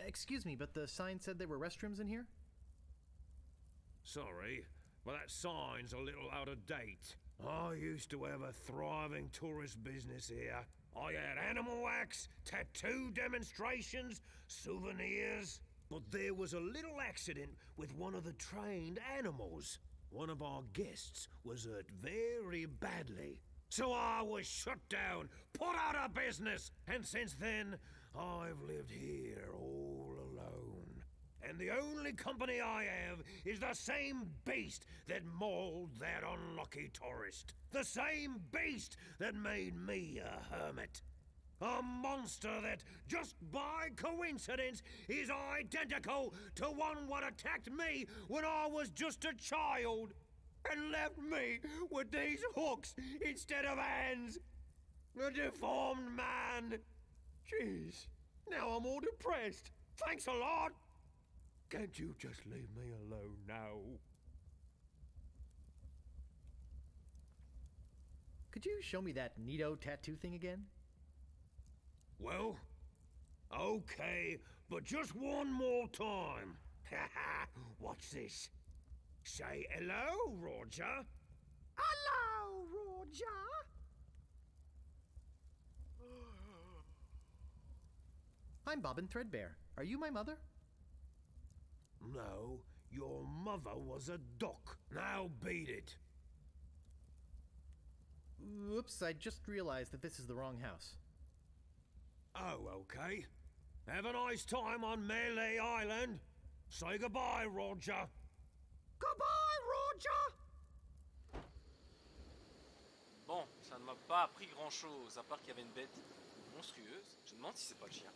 Excuse me, but the sign said there were restrooms in here? Sorry, but that sign's a little out of date. I used to have a thriving tourist business here. I had animal wax, tattoo demonstrations, souvenirs. But there was a little accident with one of the trained animals. One of our guests was hurt very badly. So I was shut down, put out of business, and since then, I've lived here all alone. And the only company I have is the same beast that mauled that unlucky tourist. The same beast that made me a hermit. A monster that, just by coincidence, is identical to one what attacked me when I was just a child and left me with these hooks instead of hands. A deformed man. Jeez, now I'm all depressed. Thanks a lot. Can't you just leave me alone now? Could you show me that neato tattoo thing again? Well, Okay, but just one more time. What's this? Say hello, Roger. Hello, Roger. I'm Bobbin Threadbare. Are you my mother? No, your mother was a duck. Now beat it. Oops, I just realized that this is the wrong house. Oh, okay. Have a nice time on Melee Island. Say goodbye, Roger. Goodbye, Roger. Bon, ça ne m'a pas appris grand chose, à part qu'il y avait une bête monstrueuse. Je me demande si c'est pas le chien.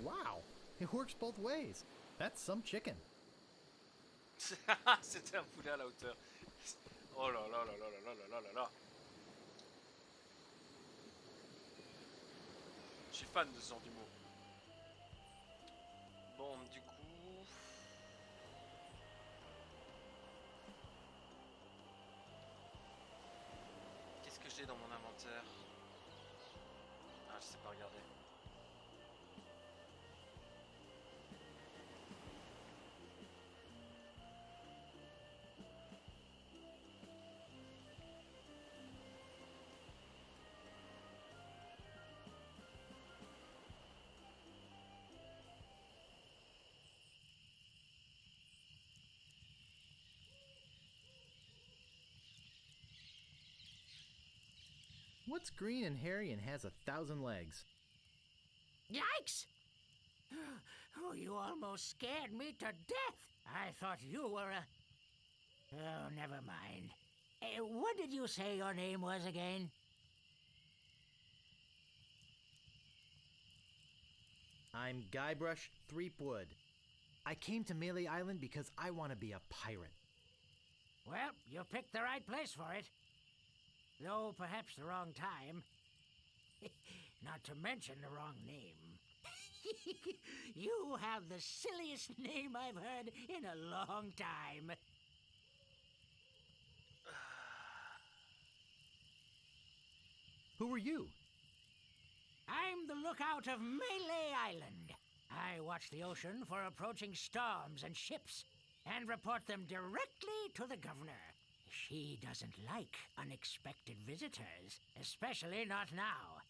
Wow, it works both ways. That's some chicken. C'était un poulet à la hauteur. Oh là là là là là là là là là. Je suis fan de ce genre d'humour. Bon, du coup... Qu'est-ce que j'ai dans mon inventaire? Ah, je sais pas regarder. What's green and hairy and has 1,000 legs? Yikes! Oh, you almost scared me to death. I thought you were a... Oh, never mind. What did you say your name was again? I'm Guybrush Threepwood. I came to Melee Island because I want to be a pirate. Well, you picked the right place for it. Though perhaps the wrong time. Not to mention the wrong name. You have the silliest name I've heard in a long time. Who are you? I'm the lookout of Melee Island. I watch the ocean for approaching storms and ships, and report them directly to the governor. She doesn't like unexpected visitors, especially not now.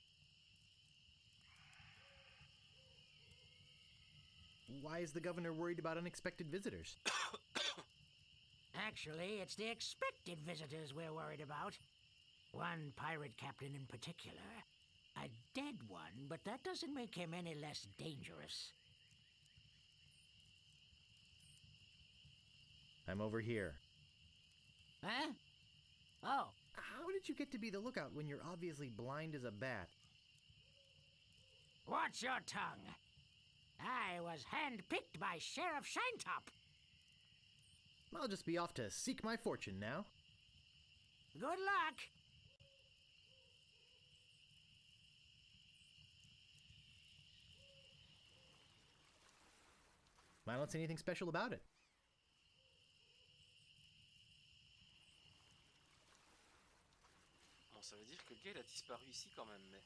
Why is the governor worried about unexpected visitors? Actually, it's the expected visitors we're worried about. One pirate captain in particular. A dead one, but that doesn't make him any less dangerous. I'm over here. Huh? Oh. How did you get to be the lookout when you're obviously blind as a bat? Watch your tongue. I was handpicked by Sheriff Shinetop. I'll just be off to seek my fortune now. Good luck. I don't see anything special about it. Bon, ça veut dire que le gars il a disparu ici quand même, mais...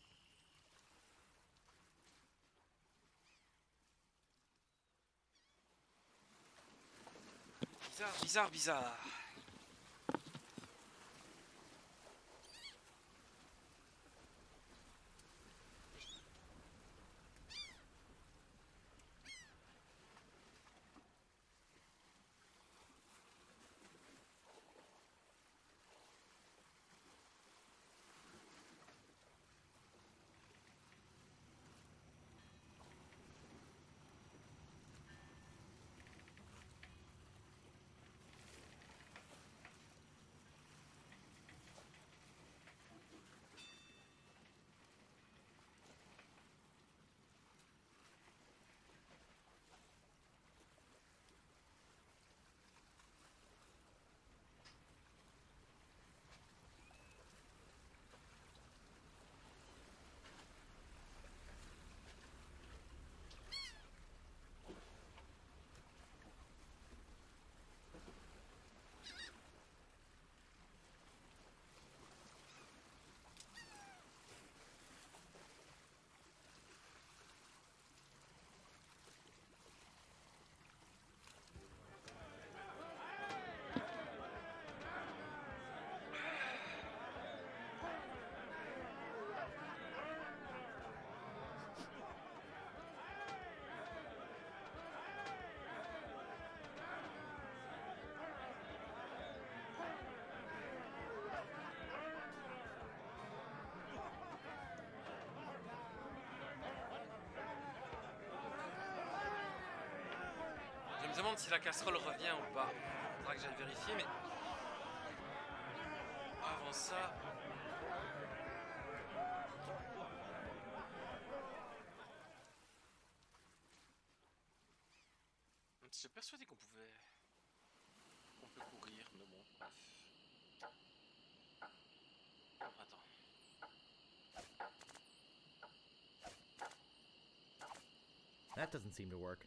Bizarre, bizarre, bizarre. me demande si la casserole revient ou pas. Faudra que j'aille vérifier, mais... Avant ça... J'étais persuadé qu'on pouvait... On peut courir, mais bon, bref. Attends. That doesn't seem to work.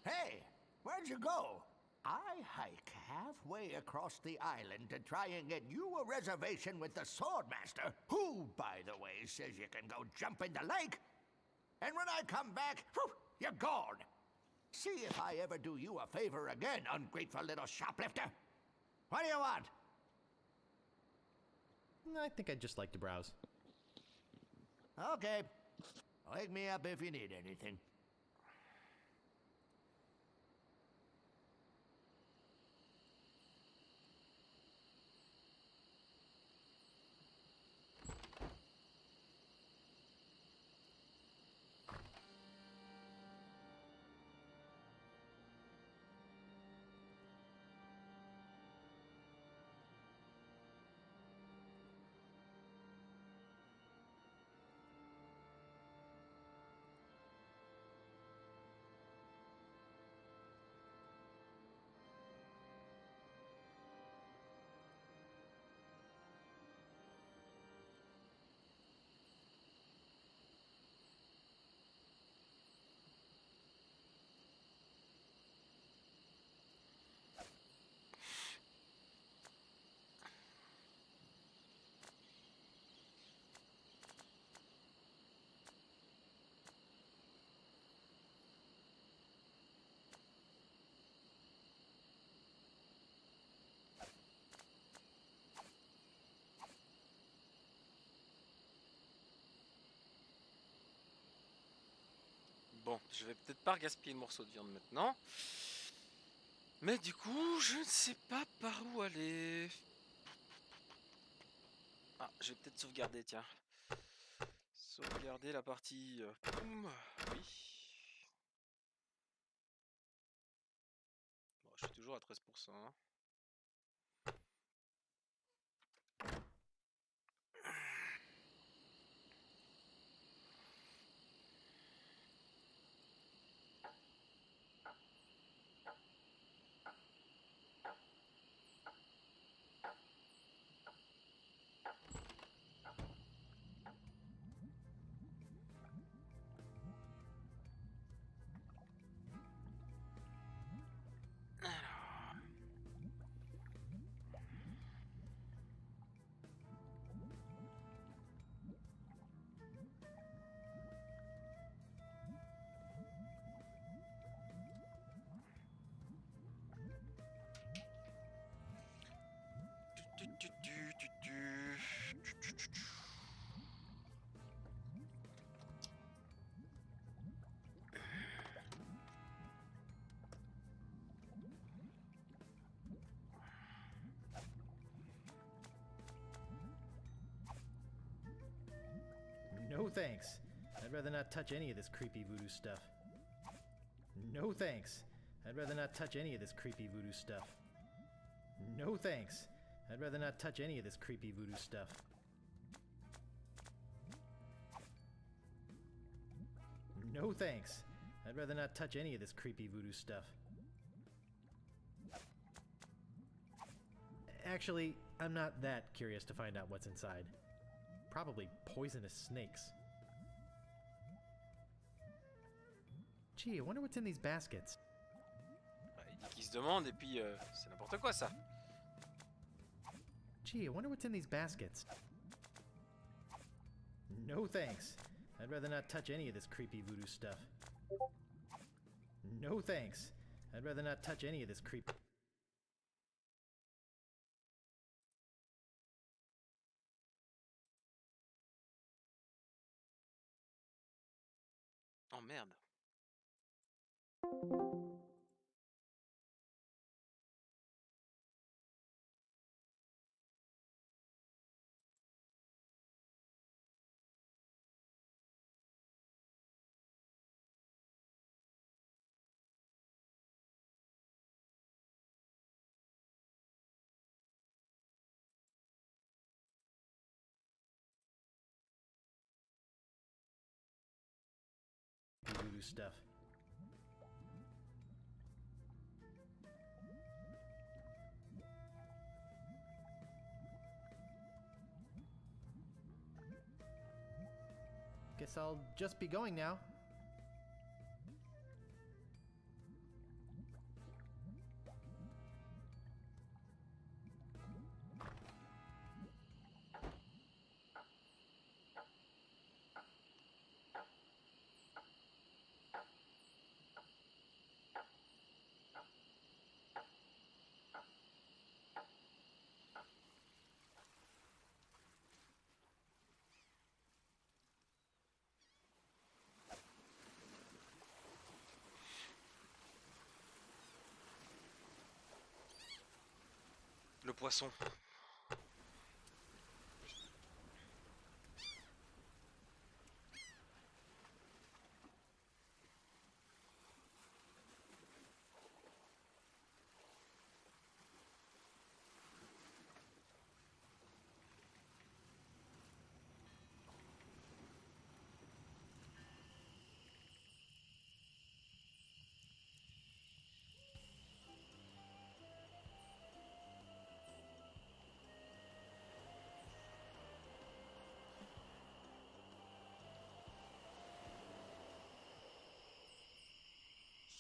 Hey, where'd you go? I hike halfway across the island to try and get you a reservation with the Swordmaster, who, by the way, says you can go jump in the lake. And when I come back, whew, you're gone. See if I ever do you a favor again, ungrateful little shoplifter. What do you want? I think I'd just like to browse. Okay. Wake me up if you need anything. Bon, je vais peut-être pas gaspiller le morceau de viande maintenant. Mais du coup, je ne sais pas par où aller. Ah, je vais peut-être sauvegarder, tiens. Sauvegarder la partie... Boum, oui. Bon, je suis toujours à 13%. Hein. No thanks. I'd rather not touch any of this creepy voodoo stuff. No thanks. I'd rather not touch any of this creepy voodoo stuff. No thanks. I'd rather not touch any of this creepy voodoo stuff. No thanks. I'd rather not touch any of this creepy voodoo stuff. Actually, I'm not that curious to find out what's inside. Probably poisonous snakes. Gee, I wonder what's in these baskets. Bah, il dit qu'il se demande et puis c'est n'importe quoi ça. Gee, I wonder what's in these baskets. No thanks. I'd rather not touch any of this creepy voodoo stuff. No thanks. I'd rather not touch any of this creepy... merde. Voodoo stuff. Guess I'll just be going now. Le poisson.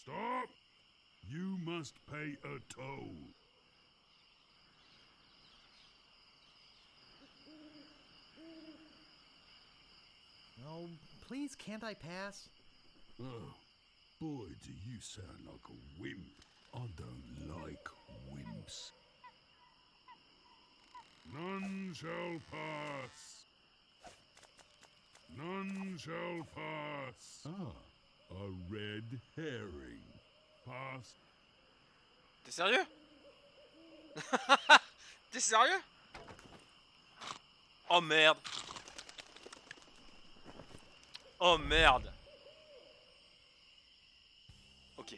Stop! You must pay a toll. Oh, please, can't I pass? Oh, boy, do you sound like a wimp. I don't like wimps. None shall pass. None shall pass. Ah, a red herring. Pass. T'es sérieux? T'es sérieux? Oh merde. Oh merde. Ok.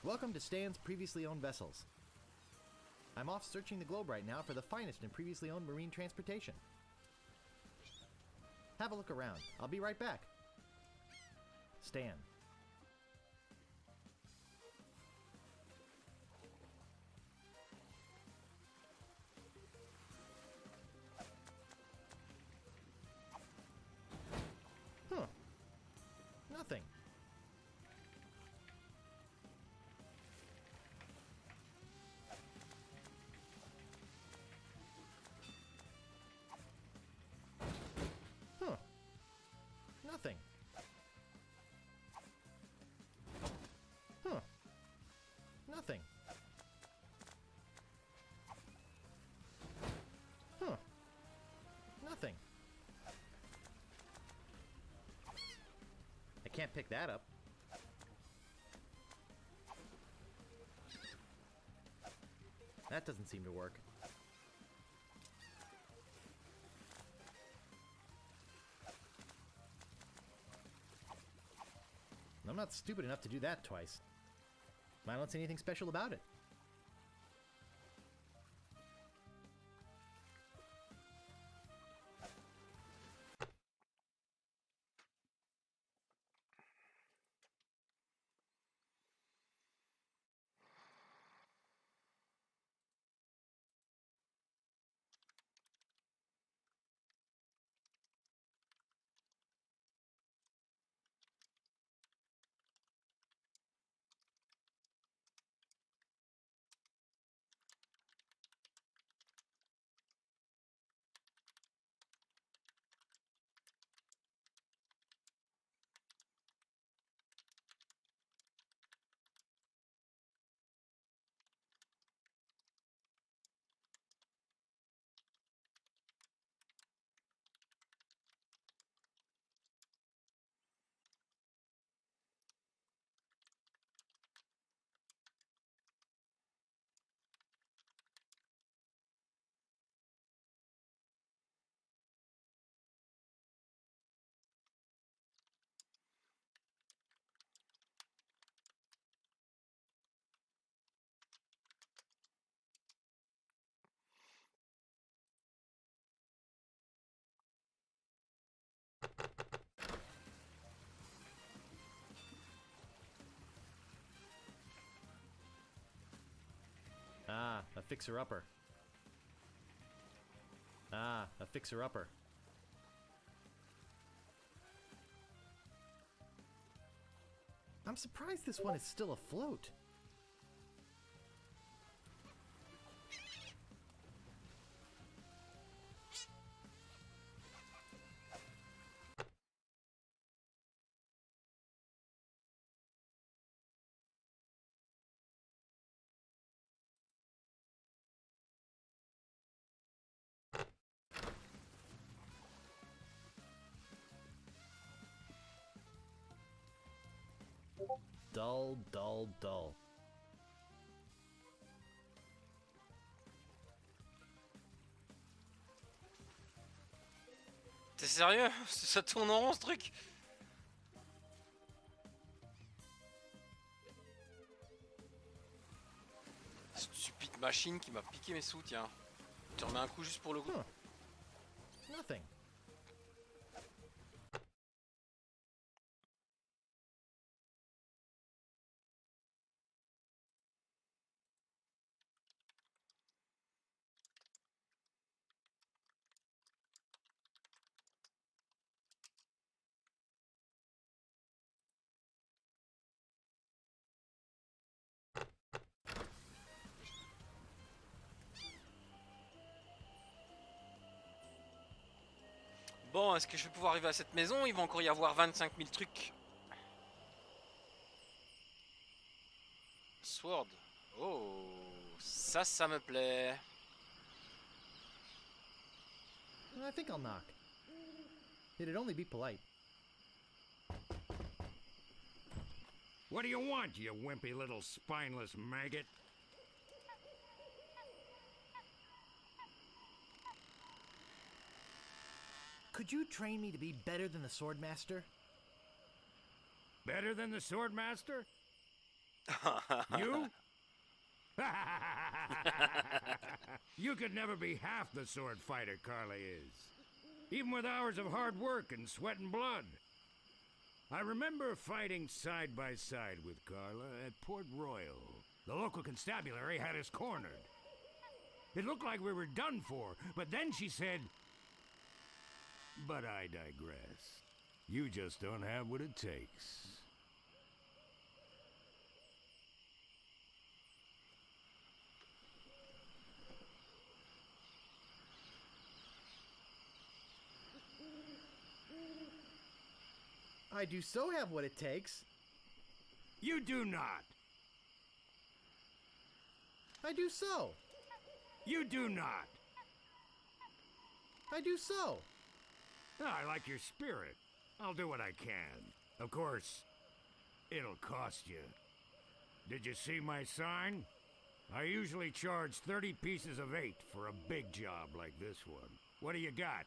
Welcome to Stan's previously owned vessels. I'm off searching the globe right now for the finest in previously owned marine transportation. Have a look around. I'll be right back. Stan. Huh. Nothing. Huh. Nothing. Huh. Nothing. Huh. Nothing. I can't pick that up. That doesn't seem to work. I'm not stupid enough to do that twice. I don't see anything special about it. Ah, a fixer-upper. Ah, a fixer-upper. I'm surprised this one is still afloat. Dull, dull, dull. T'es sérieux? Ça tourne en rond ce truc? Stupide machine qui m'a piqué mes sous, tiens. Tu remets un coup juste pour le coup. Nothing. Bon, est-ce que je vais pouvoir arriver à cette maison? Il va encore y avoir 25 000 trucs. Sword. Oh, ça me plaît. I think I'll knock. It'd only be polite. What do you want, you wimpy little spineless maggot? Could you train me to be better than the Swordmaster? Better than the Swordmaster? You? You could never be half the sword fighter Carla is. Even with hours of hard work and sweat and blood. I remember fighting side by side with Carla at Port Royal. The local constabulary had us cornered. It looked like we were done for, but then she said, "But I digress. You just don't have what it takes." I do so have what it takes. You do not. I do so. You do not. I do so. I like your spirit. I'll do what I can. Of course, it'll cost you. Did you see my sign? I usually charge 30 pieces of 8 for a big job like this one. What do you got?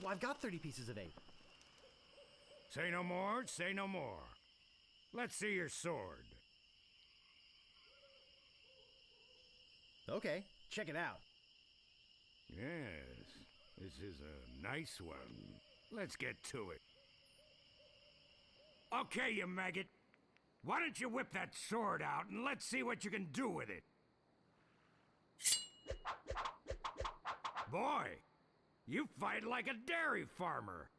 Well, I've got 30 pieces of 8. Say no more, say no more. Let's see your sword. Okay, check it out. Yes, this is a nice one. Let's get to it. Okay, you maggot. Why don't you whip that sword out and let's see what you can do with it? Boy, you fight like a dairy farmer.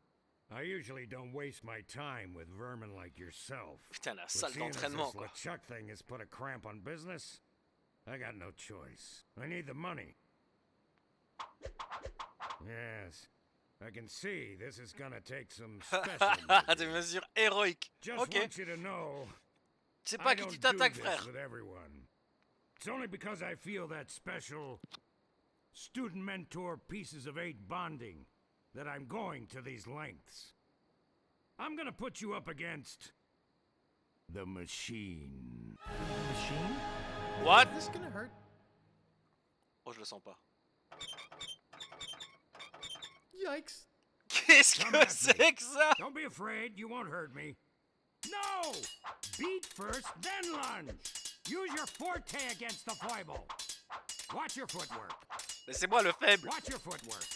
I usually don't waste my time with vermin like yourself. Putain, la But salle seeing as d'entraînement, this quoi. LeChuck thing has put a cramp on business, I got no choice. I need the money. Yes, I can see this is gonna take some special Des mesures héroïques. Just Ok. want you to know, Je sais I pas à qui don't tu do t'attaques, this frère. with everyone. It's only because I feel that special student-mentor pieces of 8 bonding that I'm going to these lengths. I'm gonna put you up against the machine. Machine? What? Is this gonna hurt? Oh, je le sens pas. Yikes. Qu'est-ce Come que at me. c'est que ça? Don't be afraid, you won't hurt me. No! Beat first, then lunge. Use your forte against the foible. Watch your footwork. Laissez-moi le faible. Watch your footwork.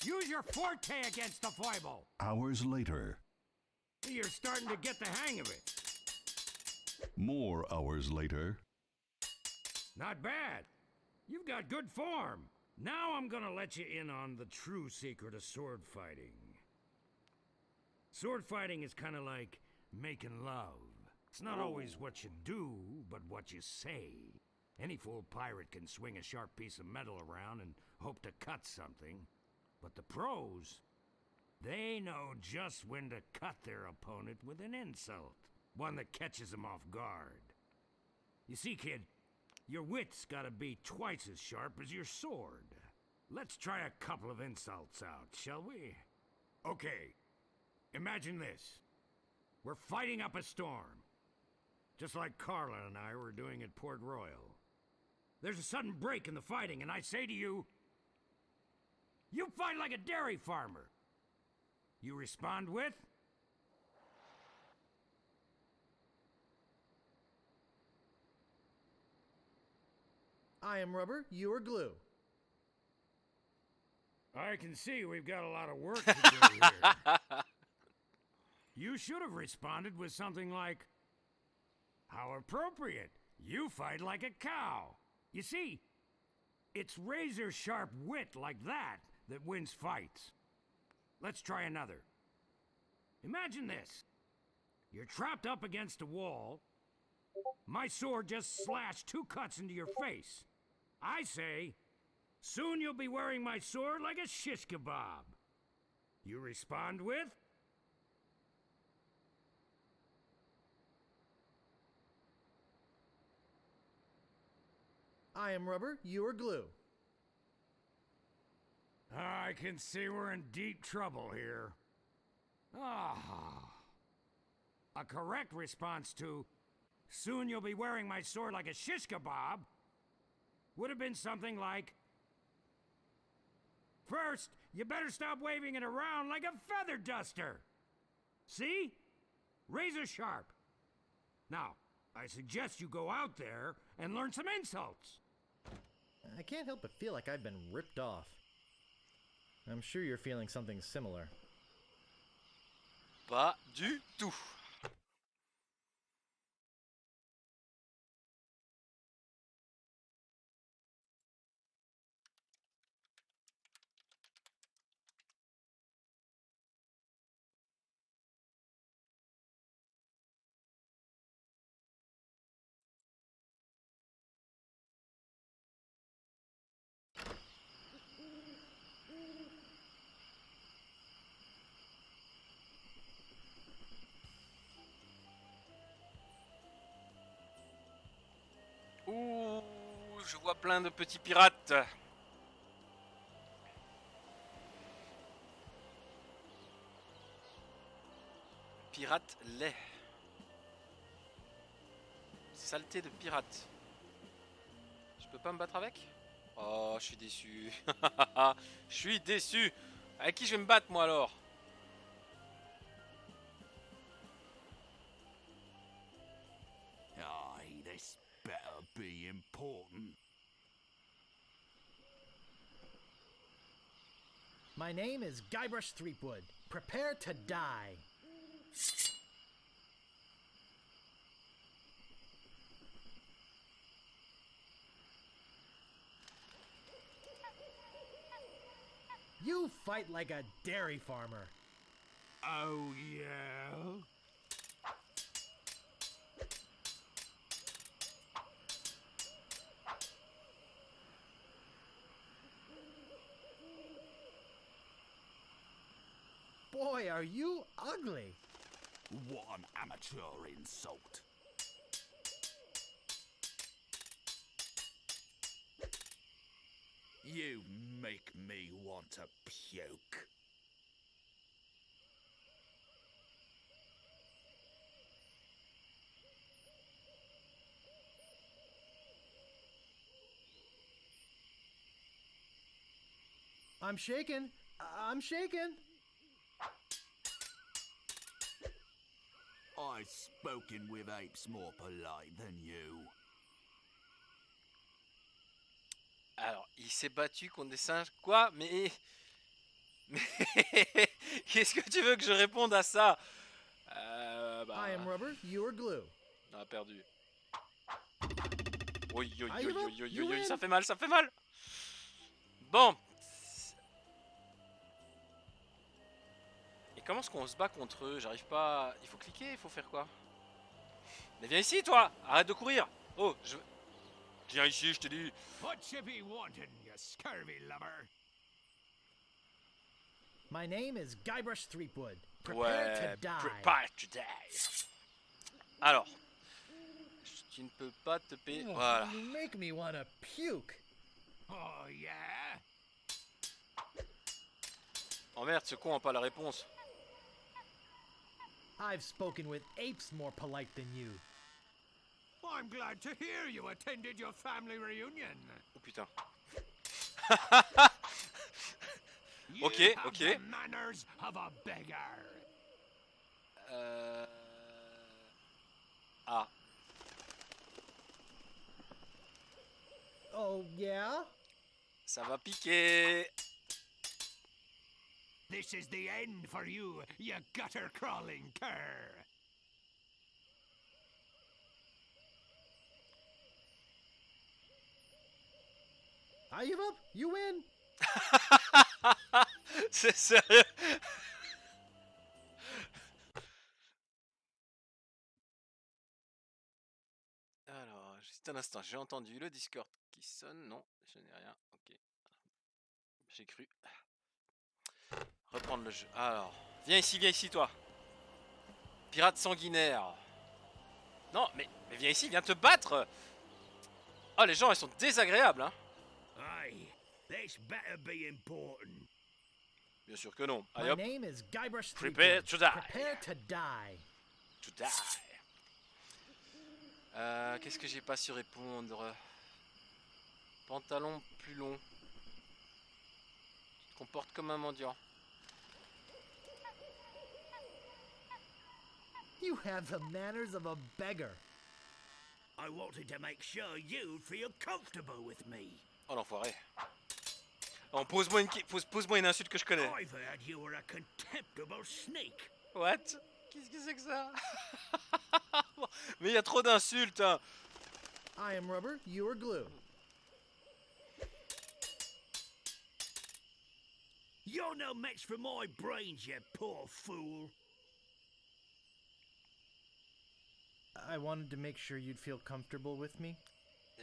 Use your forte against the foible. Hours later. You're starting to get the hang of it. More hours later. Not bad. You've got good form. Now I'm gonna let you in on the true secret of sword fighting. Sword fighting is kind of like making love. It's not always what you do, but what you say. Any fool pirate can swing a sharp piece of metal around and hope to cut something. But the pros, they know just when to cut their opponent with an insult. One that catches them off guard. You see, kid, your wit's gotta be twice as sharp as your sword. Let's try a couple of insults out, shall we? Okay, imagine this. We're fighting up a storm. Just like Carla and I were doing at Port Royal. There's a sudden break in the fighting, and I say to you, you fight like a dairy farmer. You respond with? I am rubber, you are glue. I can see we've got a lot of work to do here. You should have responded with something like, how appropriate. You fight like a cow. You see, it's razor-sharp wit like that that wins fights. Let's try another. Imagine this. You're trapped up against a wall. My sword just slashed 2 cuts into your face. I say, soon you'll be wearing my sword like a shish kebab. You respond with? I am rubber, you are glue. I can see we're in deep trouble here. Ah. A correct response to, soon you'll be wearing my sword like a shish kebab, would have been something like, first, you better stop waving it around like a feather duster. See? Razor sharp. Now, I suggest you go out there and learn some insults. I can't help but feel like I've been ripped off. I'm sure you're feeling something similar. Pas du tout. Ouh, je vois plein de petits pirates. Pirate lait. Saleté de pirate. Je peux pas me battre avec? Oh, je suis déçu. Je suis déçu. Avec qui je vais me battre moi alors? Aye, this better be important. My name is Guybrush Threepwood. Prepare to die. You fight like a dairy farmer. Oh, yeah? Boy, are you ugly. What an amateur insult. You make me want to puke. I'm shaken. I'm shaken. I've spoken with apes more polite than you. Alors, il s'est battu contre des singes. Quoi? Mais qu'est-ce que tu veux que je réponde à ça? I am rubber, you are glue. On a perdu. Oui, ça fait mal, ça fait mal. Bon. Et comment est-ce qu'on se bat contre eux? J'arrive pas... Il faut cliquer, il faut faire quoi? Mais viens ici, toi! Arrête de courir! Oh, je... Viens ici, je te dis! What you be wanting, you scurvy lubber? My name is Guybrush Threepwood. Prepare Ouais, to die. prepare to die. Alors, tu ne peux pas te payer... Oh, Voilà. You make me wanna puke. Oh, yeah? Oh merde, ce con a pas la réponse. I've spoken with apes more polite than you. I'm glad to hear you attended your family reunion. Oh putain. You Ok, have ok. the manners of a beggar. Ah. Oh, yeah? Ça va piquer. This is the end for you, you gutter-crawling cur. I give up. You win. C'est sérieux. Alors, juste un instant, j'ai entendu le Discord qui sonne. Non, je n'ai rien. Ok. J'ai cru. Reprendre le jeu. Alors, viens ici, toi. Pirate sanguinaire. Non, mais viens ici, viens te battre. Oh, les gens, ils sont désagréables, hein. Aye, this better be important. Bien sûr que non. Allez My hop. name is Guybrush Prepare Threepwood. to die. Prepare to die. To die. Qu'est-ce que j'ai pas su répondre? Pantalon plus long. Tu te comportes comme un mendiant. You have the manners of a beggar. I wanted to make sure you'd feel comfortable with me. Oh l'enfoiré. Oh, pose-moi une insulte que je connais. I've heard you were a contemptible sneak. What? Qu'est-ce que c'est que ça? Mais il y a trop d'insultes, hein. I am rubber, you are glue. You're no match for my brains, you poor fool. I wanted to make sure you'd feel comfortable with me.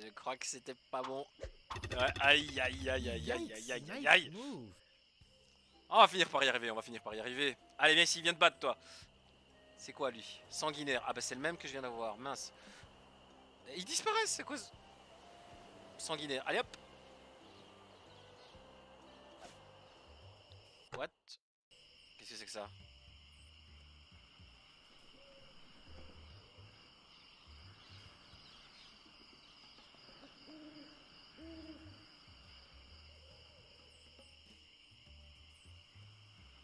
Je crois que c'était pas bon. Ouais, aïe, aïe, aïe, aïe, aïe, aïe, aïe, aïe, Nice aïe. move. On va finir par y arriver, on va finir par y arriver. Allez, viens ici, viens te battre, toi. C'est quoi, lui? Sanguinaire. Ah bah c'est le même que je viens d'avoir, mince. Ils disparaissent, c'est quoi sanguinaire, allez hop. What? Qu'est-ce que c'est que ça?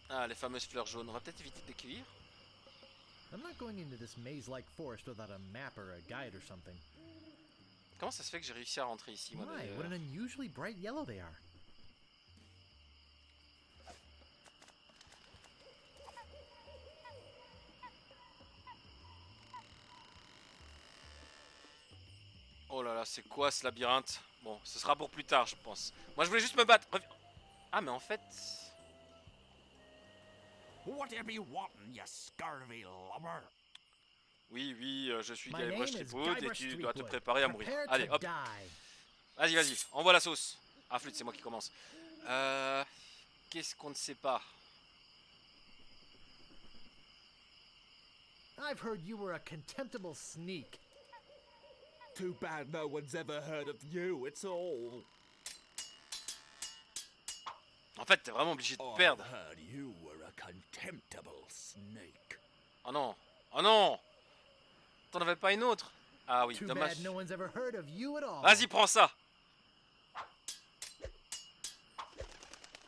Ah, les fameuses fleurs jaunes. On va peut-être éviter de les cueillir. I'm not going into this maze-like forest without a map or a guide or something. Comment ça se fait que j'ai réussi à rentrer ici, moi, My, d'ailleurs? what an unusually bright yellow they are. Oh là là, c'est quoi ce labyrinthe? Bon, ce sera pour plus tard, je pense. Moi, je voulais juste me battre. Ah, mais en fait... Whatever you wantin', you scurvy lubber. Oui, je suis My Guybrush name is Threepwood et Guybrush tu dois te Threepwood. préparer à mourir. Prepare Allez, to hop. die. Vas-y, envoie la sauce. Ah, flûte, c'est moi qui commence. Qu'est-ce qu'on ne sait pas? I've heard you were a contemptible sneak. Too bad no one's ever heard of you, it's all. En fait, t'es vraiment obligé de perdre. Heard you were a contemptible snake. Oh non. Oh non. T'en avais pas une autre? Ah oui, Too dommage. bad no one's ever heard of you at all. Vas-y, prends ça.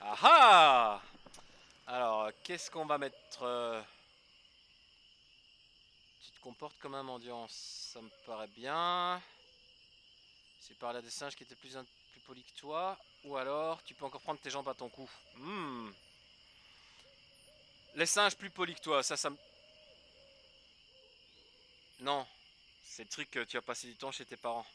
Ah ah. Alors, qu'est-ce qu'on va mettre? Tu te comportes comme un mendiant, ça me paraît bien. C'est parler à des singes qui étaient plus polis que toi. Ou alors, tu peux encore prendre tes jambes à ton cou. Les singes plus polis que toi, ça me... Non, C'est le truc que tu as passé du temps chez tes parents.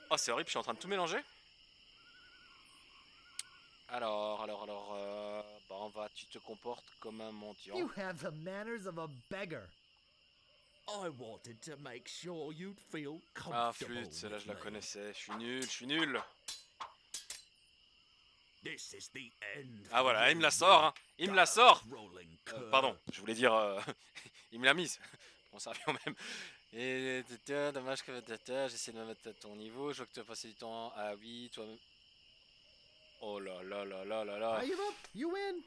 Oh, c'est horrible, je suis en train de tout mélanger. Alors, bah tu te comportes comme un mendiant. You have the manners of a beggar. I wanted to make sure you'd feel Ah, comfortable. flûte, celle-là je la with me. connaissais. Je suis nul. This is the end. Ah voilà, for il me la you, sort, hein. Il me la sort. rolling cur. Pardon, je voulais dire, il me l'a mise. On s'en revient même. Et dommage que j'essaie de me mettre à ton niveau. Je vois que tu as passé du temps. Ah oui, toi. Oh là là là là là là. I give up. You win.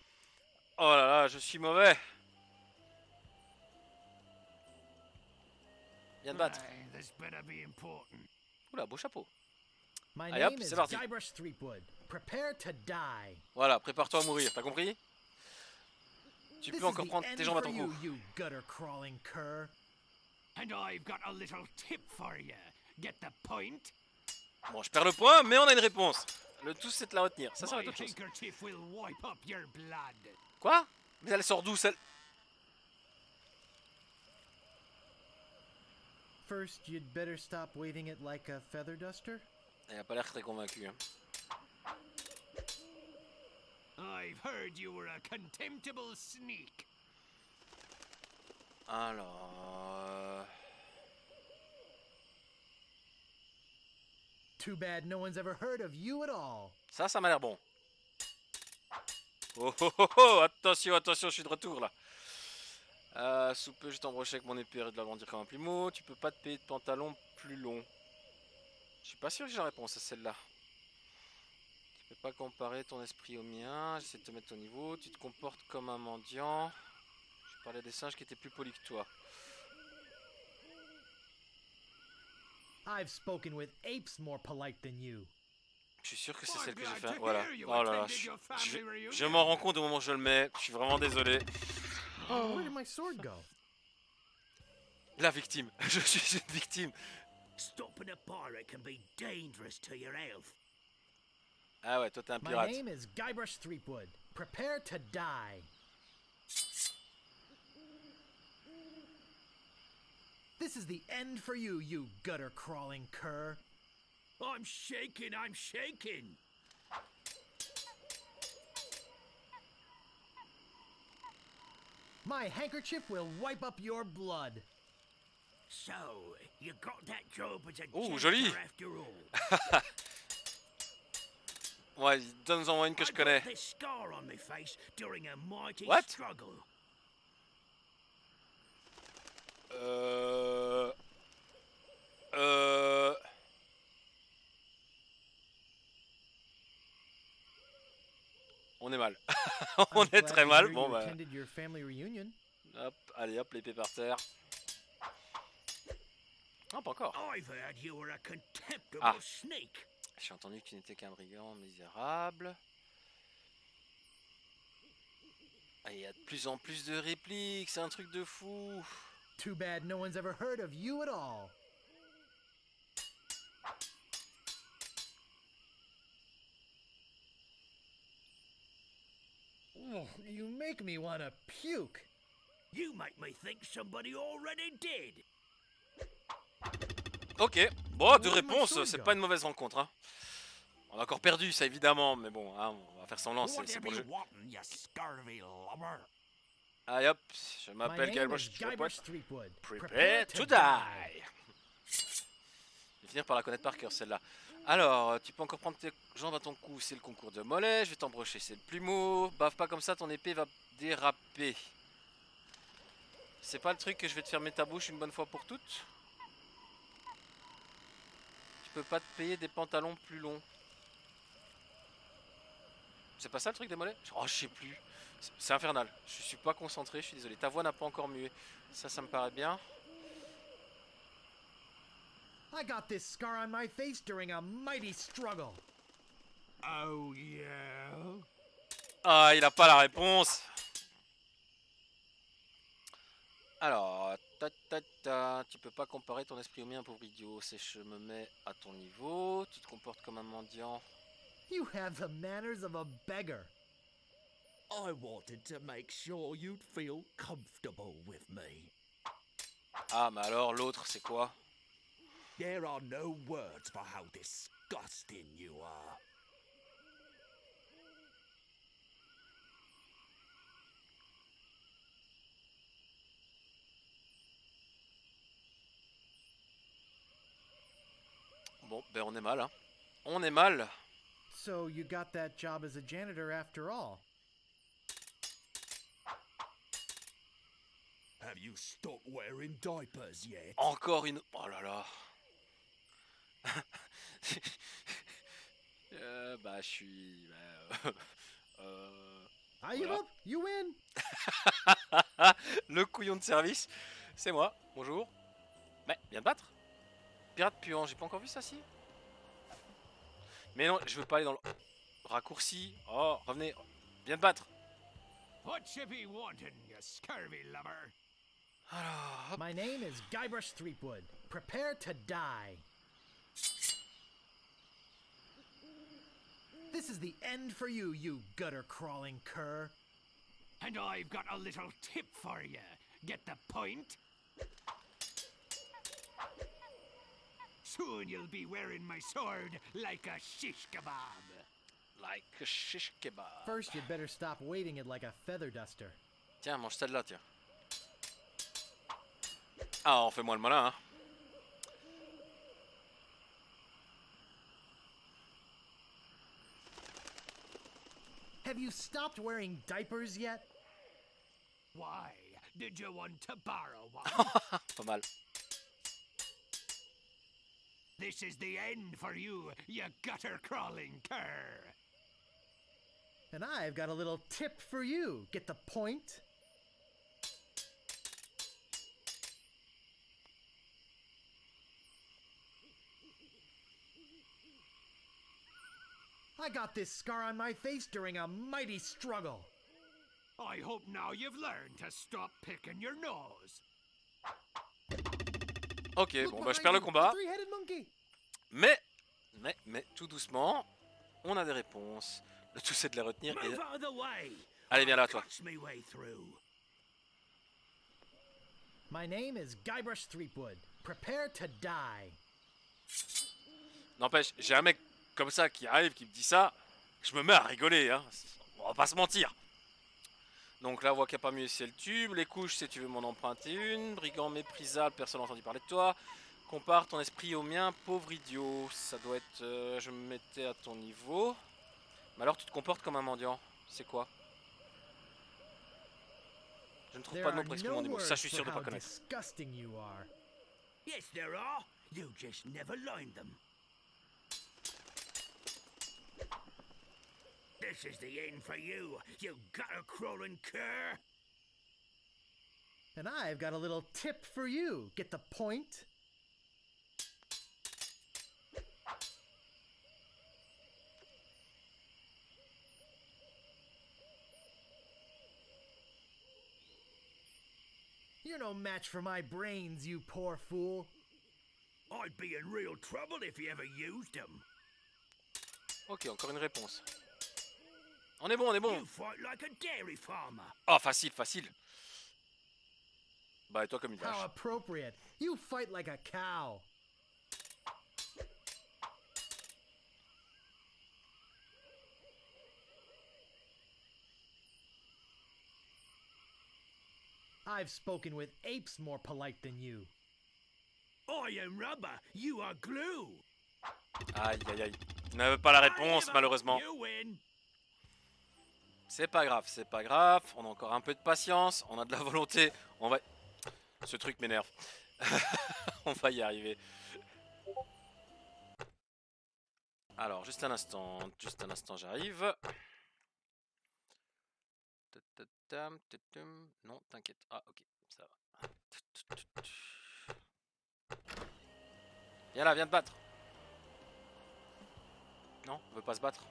Oh là là, je suis mauvais. Viens de battre. Aye, this better be important. Oula, beau chapeau. My Allez, hop, name is c'est parti. Guybrush Threepwood. Prepare to die. Voilà, prépare-toi à mourir, t'as compris? Tu This peux is encore the prendre end tes jambes à for ton you, cou. you gutter crawling cur. And I've got a little tip for you. Get the point? Bon, je perds le point, mais on a une réponse. Le tout, c'est de la retenir. Ça va My être autre chose. handkerchief will wipe up your blood. Quoi? Mais elle sort d'où, celle? First, you'd better stop waving it like a feather duster. Elle a pas l'air très convaincue, hein. I've heard you were a contemptible sneak. Alors... Too bad no one's ever heard of you at all. Ça m'a l'air bon. Oh oh oh oh, attention, attention, je suis de retour là. Sous peu, je t'embrocher avec mon épée et de l'agrandir comme un plumeau. Tu peux pas te payer de pantalon plus long. Je suis pas sûr que j'ai la réponse à celle-là. Tu peux pas comparer ton esprit au mien. J'essaie de te mettre au niveau. Tu te comportes comme un mendiant. Je parlais des singes qui étaient plus polis que toi. I've spoken with apes more polite than you. Je suis sûr que c'est I'm celle que j'ai glad fait. to Voilà. hear you Oh là là. attended your family reunion. Je m'en rends compte au moment où je le mets. Je suis vraiment désolé. Oh, where did my sword go? La victime. Je suis une victime. Stopping a pirate can be dangerous to your health. Ah ouais, toi t'es un My pirate. name is Guybrush Threepwood. Prepare to die. This is the end for you, you gutter-crawling cur. I'm shaking, I'm shaking. My handkerchief will wipe up your blood. So, you got that job as a Oh, janitor joli. after all. Ouais, donne-en moi une que je I got connais. this scar on my face during a mighty What? struggle. On est mal. I'm On est glad très to mal. hear Bon you bah. attended your family reunion. Hop, allez hop, l'épée par terre. Non, pas encore. I've heard you were a contemptible Ah. sneak. J'ai entendu que tu n'étais qu'un brigand misérable. Ah, il y a de plus en plus de répliques, c'est un truc de fou. Too bad no one's ever heard of you at all. Oh, you make me want to puke. You make me think somebody already did. Ok, bon, deux Where did my réponses, sword c'est go? pas une mauvaise rencontre. Hein. On a encore perdu, ça évidemment, mais bon, hein, on va faire semblant, c'est Whatever pour le you jeu. wantin', you scurvy lubber? Allez hop, je My m'appelle name Guybrush is Guybrush Threepwood. Threepwood. Prepare to die. Je vais finir par la connaître par cœur celle-là. Alors, tu peux encore prendre tes jambes à ton cou, c'est le concours de mollet. Je vais t'embrocher, c'est le plumeau. Bave pas comme ça, ton épée va déraper. C'est pas le truc que je vais te fermer ta bouche une bonne fois pour toutes? Tu peux pas te payer des pantalons plus longs. C'est pas ça le truc des mollets? Oh, je sais plus. C'est infernal. Je suis pas concentré, je suis désolé. Ta voix n'a pas encore mué. Ça me paraît bien. I got this scar on my face during a mighty struggle. Oh, yeah? Ah, il a pas la réponse. Alors, tu peux pas comparer ton esprit au mien, pauvre idiot. C'est je me mets à ton niveau. Tu te comportes comme un mendiant. You have the manners of a beggar. I wanted to make sure you'd feel comfortable with me. Ah, mais alors, l'autre, c'est quoi? There are no words for how disgusting you are. Bon, ben on est mal, hein. On est mal. So you got that job as a janitor after all. Have you stopped wearing diapers yet? Encore une... Oh là là. Bah, je suis... I give voilà. up. You win. Le couillon de service, c'est moi. Bonjour. Mais, viens te battre. Pirate puant, j'ai pas encore vu ça, si? Mais non, je veux pas aller dans le... Raccourci. Oh, revenez. Viens te battre. What you be wanting, you scurvy lubber? Alors, hop. My name is Guybrush Threepwood. Prepare to die. This is the end for you, you gutter-crawling cur. And I've got a little tip for you. Get the point? Soon you'll be wearing my sword like a shish kebab. Like a shish kebab. First, you'd better stop waving it like a feather duster. Tiens, mange celle-là, tiens. Ah, on fait moins le malin, hein. Have you stopped wearing diapers yet? Why? Did you want to borrow one? Pas mal. This is the end for you, you gutter-crawling cur. And I've got a little tip for you. Get the point? I got this scar on my face during a mighty struggle. I hope now you've learned to stop picking your nose. Ok, Look bon bah je behind perds le you, combat. a three-headed monkey. Mais, tout doucement, on a des réponses. Le tout c'est de les retenir et... Move out of the way. Allez, viens là, toi. Catch me way through. My name is Guybrush Threepwood. Prepare to die. N'empêche, j'ai un mec comme ça qui arrive, qui me dit ça, je me mets à rigoler, hein. On va pas se mentir. Donc là, voix qui a pas mieux, c'est le tube. Les couches, si tu veux m'en emprunter une. Brigand méprisable, personne n'a entendu parler de toi. Compare ton esprit au mien, pauvre idiot. Ça doit être... je me mettais à ton niveau. Mais alors, tu te comportes comme un mendiant. C'est quoi? Je ne trouve There pas de are nom pour exprimer no mon niveau. words Ça, je suis sûr for de pas how connaître. disgusting you are. Yes, there are. You just never learned them. This is the end for you, you gutter-crawling cur. And I've got a little tip for you. Get the point? You're no match for my brains, you poor fool. I'd be in real trouble if you ever used them. Ok, encore une réponse. On est bon, on est bon. You fight like a dairy farmer. Oh, facile, facile. Bah, et toi comme une How vache. appropriate. You fight like a cow. I've spoken with apes more polite than you. I am rubber, you are glue. Aïe, aïe, aïe. Tu n'avais pas la réponse, malheureusement. You win. C'est pas grave, c'est pas grave. On a encore un peu de patience. On a de la volonté. On va... Ce truc m'énerve. On va y arriver. Alors, juste un instant. Juste un instant, j'arrive. Non, t'inquiète. Ah, ok, ça va. Viens là, viens te battre. Non, on veut pas se battre.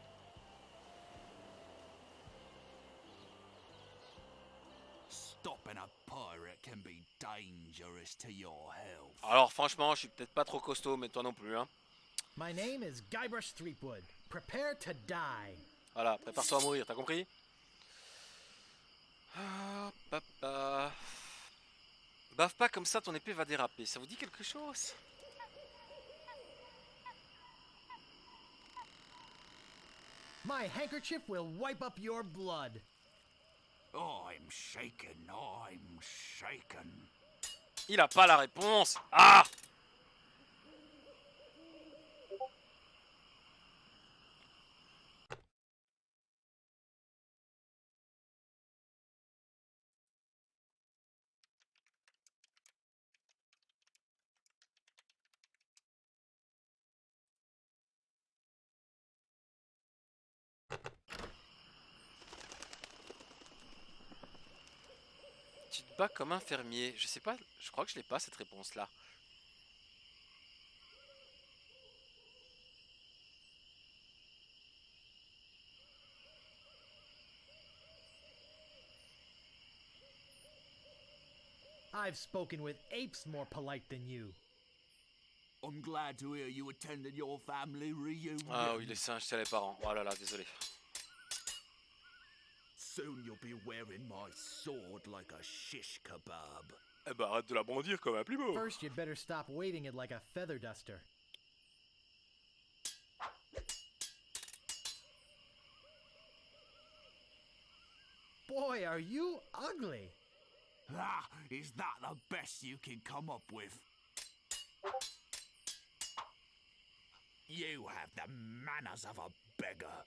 Stopping a pirate can be dangerous to your health. Alors franchement, je suis peut-être pas trop costaud, mais toi non plus, hein. My name is Guybrush Threepwood. Prepare to die. Voilà, prépare-toi à mourir, t'as compris? Bave pas comme ça, ton épée va déraper. Ça vous dit quelque chose? My handkerchief will wipe up your blood. I'm shaken, I'm shaken. Il a pas la réponse. Ah! Tu te bats comme un fermier. Je sais pas, je crois que je l'ai pas cette réponse-là. I've spoken with apes more polite than you. I'm glad to hear you attended your family reunion. Ah oui, les singes, c'est les parents. Oh là là, désolé. Soon you'll be wearing my sword like a shish kebab. Eh bah arrête de la brandir comme un plumeau. First, you'd better stop waving it like a feather duster. Boy, are you ugly. Ah, is that the best you can come up with? You have the manners of a beggar.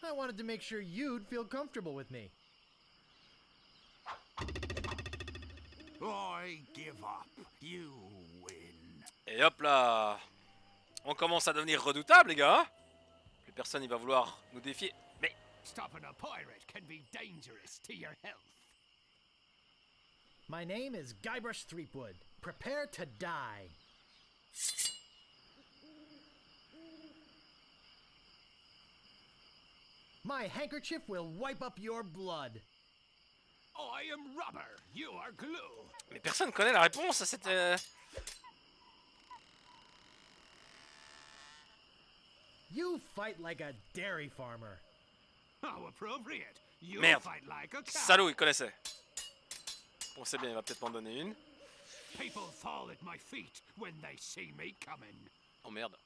I wanted to make sure you'd feel comfortable with me. I give up. You win. Et hop là. On commence à devenir redoutable, les gars. Plus personne il va vouloir nous défier. Mais Stopping a pirate can be dangerous to your health. My name is Guybrush Threepwood. Prepare to die. My handkerchief will wipe up your blood. I am rubber, you are glue. mais personne connaît la réponse à cette. You fight like a dairy farmer. How appropriate. You Merde. fight like a cow. Salaud, il connaissait. Bon, c'est bien, il va peut-être m'en donner une. People fall at my feet when they see me coming. Oh merde.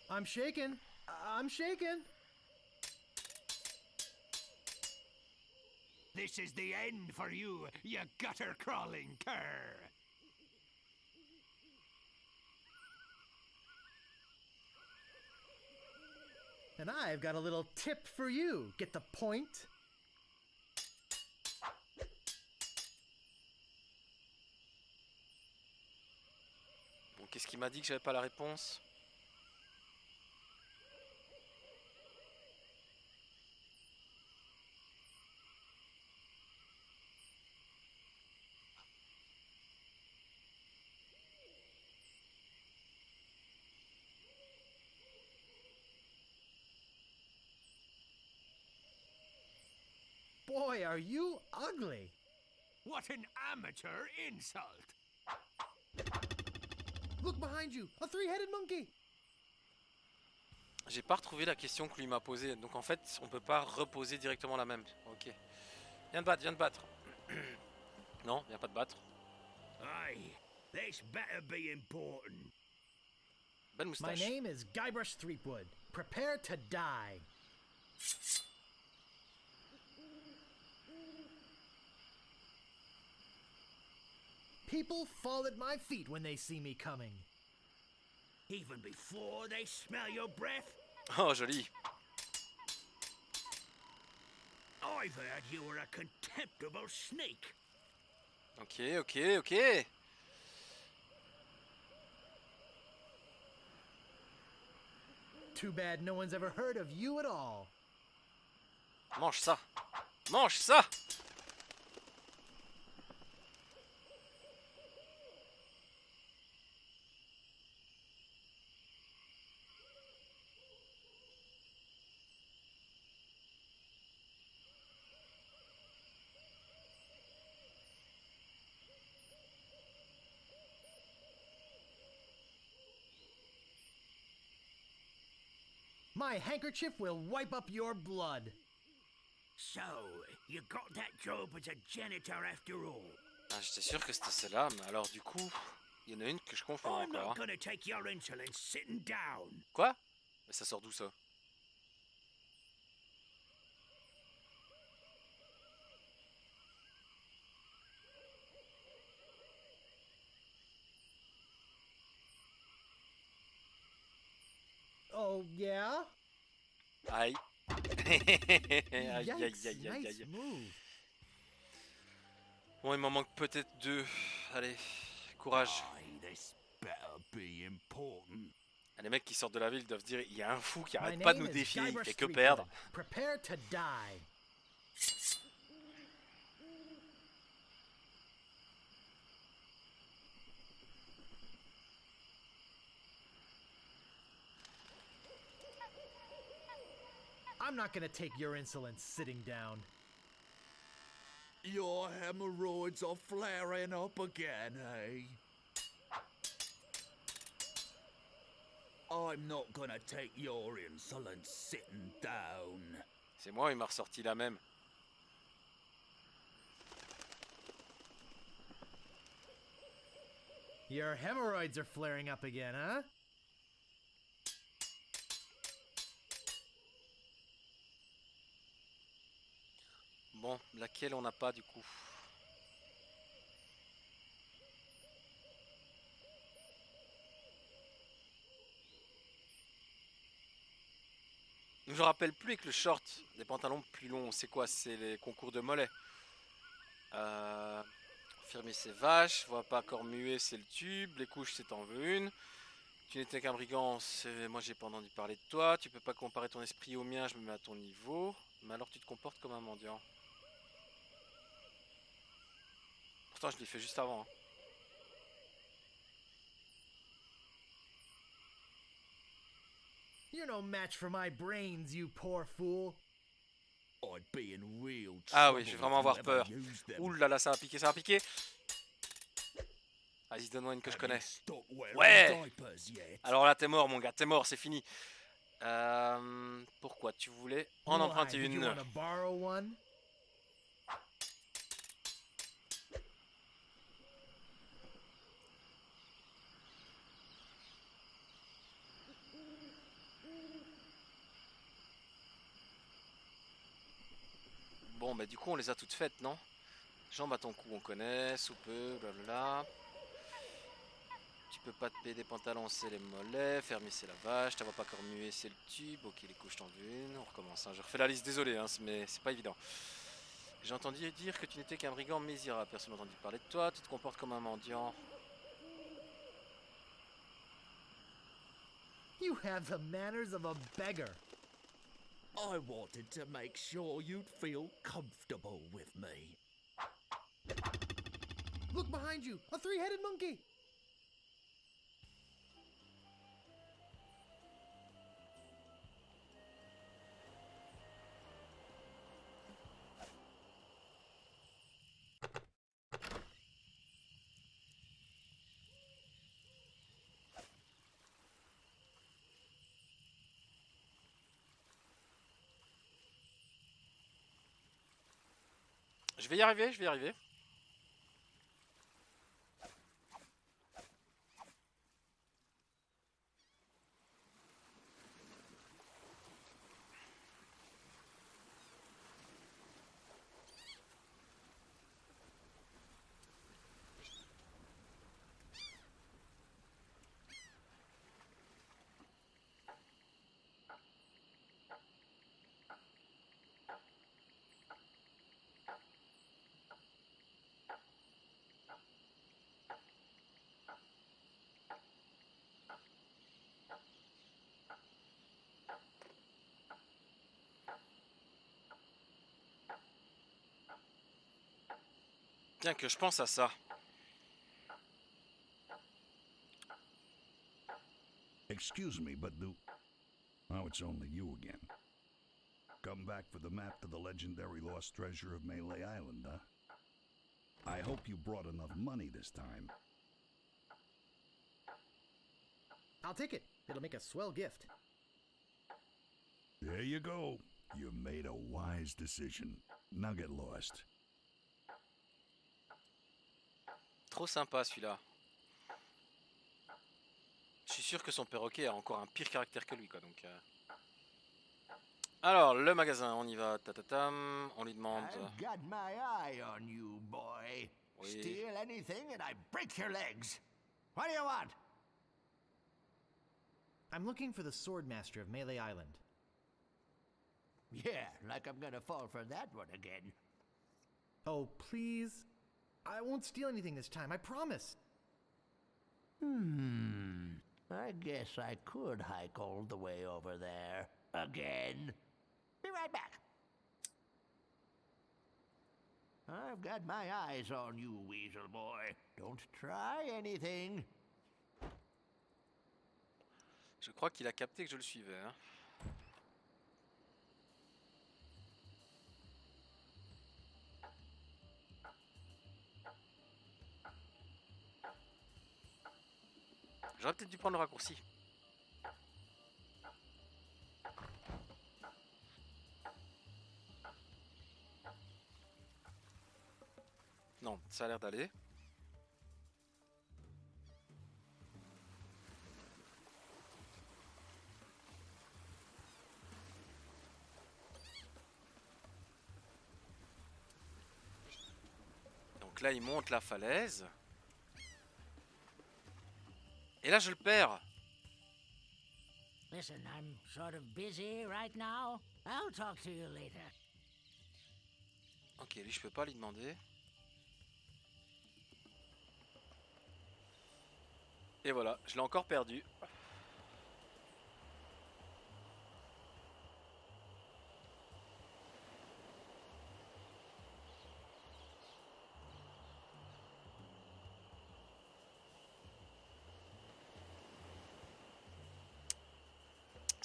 I'm shaken. I'm shaken. This is the end for you, you gutter-crawling cur. And I've got a little tip for you. Get the point? Bon, qu'est-ce qu'il m'a dit que j'avais pas la réponse? Boy, are you ugly. What an amateur insult. Look behind you. A three-headed monkey. J'ai pas retrouvé la question que lui m'a posée, donc en fait on peut pas reposer directement la même. Ok. Viens de battre, viens de battre. Non, viens pas de battre. Aye, this better be important. Belle My moustache. name is Guybrush Threepwood. Prepare to die. People fall at my feet when they see me coming. Even before they smell your breath? Oh, joli. I've heard you were a contemptible snake. Ok, ok, ok. Too bad no one's ever heard of you at all. Mange ça. Mange ça! My handkerchief will wipe up your blood. So, you got that job as a janitor after all. Ah, j'étais sûr que c'était celle-là, mais alors du coup, il y en a une que je confonds I'm encore. not gonna take your insolence sitting down. Quoi? Mais ça sort d'où ça? Oh, yeah? Aïe. Aïe, aïe, aïe, Yikes, aïe, aïe, nice aïe. move. Bon, il m'en manque peut-être 2. Allez, courage. Aye, this better be important. Ah, les mecs qui sortent de la ville doivent se dire, il y a un fou qui My arrête pas de name nous is défier, il Guybrush fait que Threepwood. perdre. Prepare to die. I'm not gonna take your insolence sitting down. Your hemorrhoids are flaring up again, eh? I'm not gonna take your insolence sitting down. C'est moi, il m'a ressorti la même. Your hemorrhoids are flaring up again, huh? Bon, laquelle on n'a pas du coup? Je me rappelle plus avec le short, des pantalons plus longs, c'est quoi? C'est les concours de mollets. Fermer ses vaches, voit pas encore muet, c'est le tube. Les couches, c'est t'en veux une. Tu n'étais qu'un brigand, moi j'ai pas entendu parler de toi. Tu peux pas comparer ton esprit au mien, je me mets à ton niveau. Mais alors tu te comportes comme un mendiant. Pourtant je l'ai fait juste avant. Hein. You're no match for my brains, you poor fool. I'd be in real Ah trouble oui, je vais if vraiment you avoir ever peur. used them. Ouh là là, ça va piquer, ça va piquer. Vas-y, donne-moi une que je Have you connais. stopped wearing Ouais. diapers yet? Alors là, t'es mort, mon gars, t'es mort, c'est fini. Pourquoi tu voulais en Why, emprunter did you une? want to borrow one? Bon, bah du coup, on les a toutes faites, non? Jambes à ton cou, on connaît, soupeux, blablabla. Tu peux pas te payer des pantalons, c'est les mollets. Fermer, c'est la vache. T'as pas encore muet, c'est le tube. Ok, les couches, t'en veux une. On recommence. Hein. Je refais la liste, désolé, hein, mais c'est pas évident. J'ai entendu dire que tu n'étais qu'un brigand misérable. Personne n'a entendu parler de toi. Tu te comportes comme un mendiant. You have the manners of a beggar. I wanted to make sure you'd feel comfortable with me. Look behind you, a three-headed monkey. Je vais y arriver, je vais y arriver. Tiens, que je pense à ça. Excuse me, but do... Oh, it's only you again. Come back for the map to the legendary lost treasure of Melee Island, huh? I hope you brought enough money this time. I'll take it. It'll make a swell gift. There you go. You made a wise decision. Now get lost. Trop sympa celui-là. Je suis sûr que son perroquet a encore un pire caractère que lui, quoi. Donc, alors, le magasin, on y va. Tatatam. On lui demande. I've got my eye on you, boy. Oui. Steal anything and I break your legs. What do you want? I'm looking for the Sword Master of Melee Island. Yeah, like I'm gonna fall for that one again. Oh, please. I won't steal anything this time, I promise. I guess I could hike all the way over there. Again. Be right back. I've got my eyes on you, Weasel Boy. Don't try anything. Je crois qu'il a capté que je le suivais. Hein. J'aurais peut-être dû prendre le raccourci. Non, ça a l'air d'aller. Donc là, il monte la falaise. Et là, je le perds. Listen, I'm sort of busy right now. I'll talk to you later. Ok, lui, je peux pas lui demander. Et voilà, je l'ai encore perdu.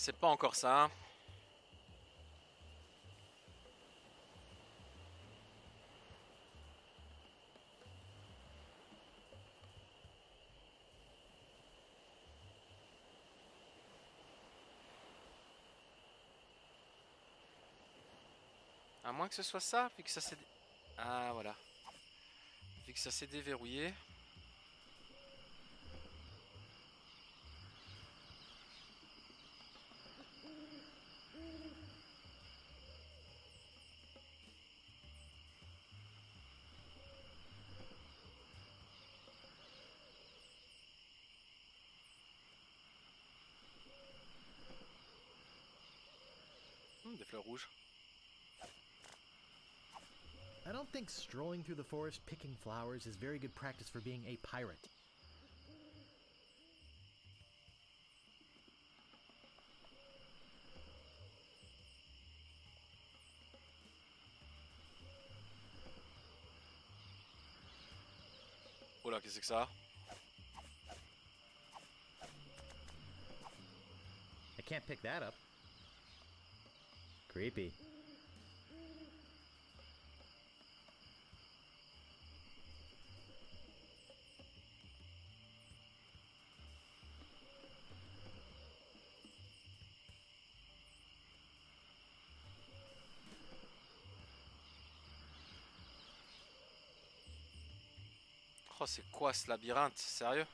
C'est pas encore ça. À moins que ce soit ça, vu que ça s'est... Ah, voilà. Vu que ça s'est déverrouillé. Des fleurs rouges. I don't think strolling through the forest picking flowers is very good practice for being a pirate. Oh là, qu'est-ce que c'est que ça? I can't pick that up. Creepy. Oh, c'est quoi ce labyrinthe? Sérieux?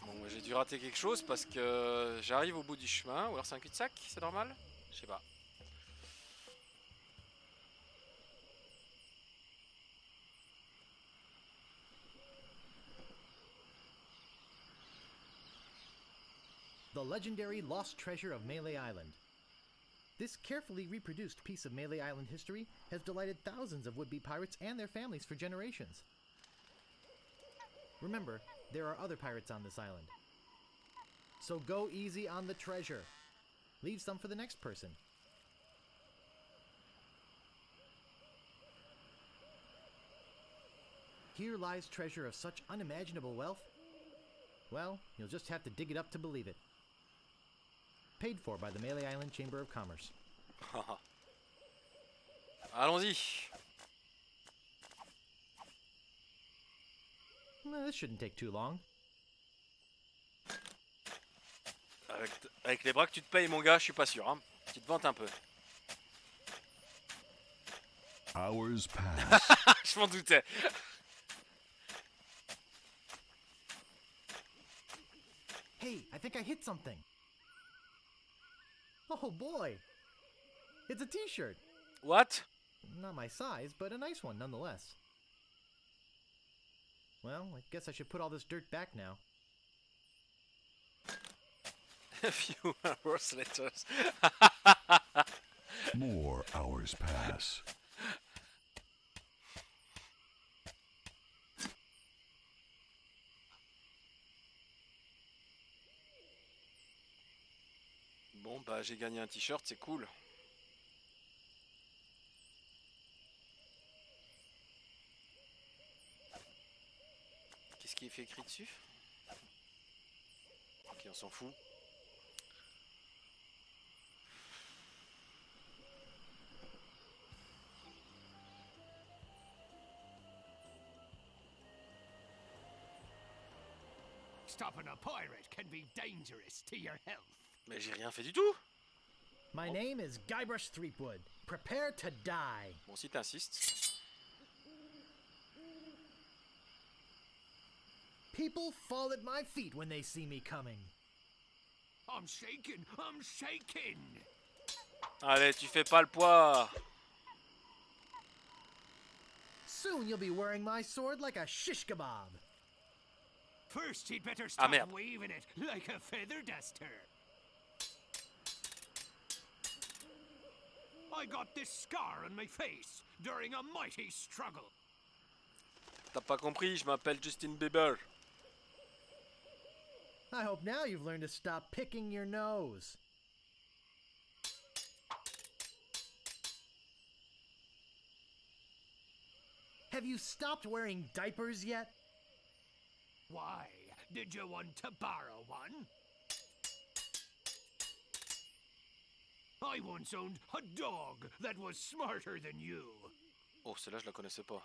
Bon, j'ai dû rater quelque chose parce que j'arrive au bout du chemin. Ou alors c'est un cul-de-sac? C'est normal? Je sais pas. The legendary lost treasure of Melee Island. This carefully reproduced piece of Melee Island history has delighted thousands of would-be pirates and their families for generations. Remember, there are other pirates on this island. So go easy on the treasure. Leave some for the next person. Here lies treasure of such unimaginable wealth. Well, you'll just have to dig it up to believe it. Paid for by the Melee Island Chamber of Commerce. Allons-y. This shouldn't take too long. Avec les bras que tu te payes, mon gars, je suis pas sûr. Hein. Tu te vantes un peu. Hours pass. Je m'en doutais. Hey, I think I hit something. Oh boy. It's a t-shirt. What? Not my size, but a nice one nonetheless. Well, I guess I should put all this dirt back now. A few hours later. More hours pass. Bon, bah j'ai gagné un t-shirt, c'est cool. Qu'est-ce qui est fait écrit dessus? Ok, on s'en fout. Stopping a pirate can be dangerous to your health. Mais j'ai rien fait du tout. My name is Guybrush Threepwood. Prepare to die. Bon, si t'insistes. People fall at my feet when they see me coming. I'm shaking! I'm shaking! Allez, tu fais pas le poids. Soon you'll be wearing my sword like a shish kebab. First, he'd better stop merde. waving it like a feather duster. I got this scar on my face during a mighty struggle. T'as pas compris, je m'appelle Justin Bieber. I hope now you've learned to stop picking your nose. Have you stopped wearing diapers yet? Why? Did you want to borrow one? I once owned a dog that was smarter than you. Oh, celle-là, je la connaissais pas.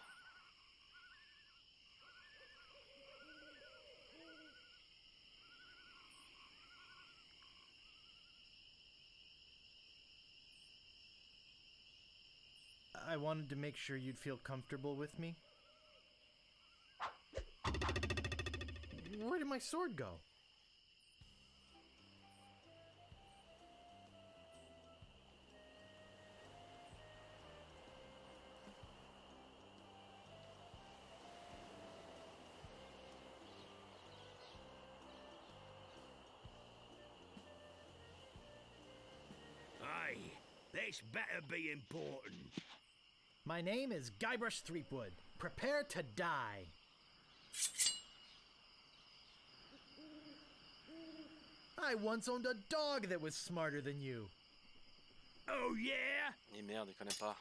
I wanted to make sure you'd feel comfortable with me. Where did my sword go? Aye, this better be important. My name is Guybrush Threepwood. Prepare to die. I once owned a dog that was smarter than you. Oh yeah? Et merde, il connaît pas.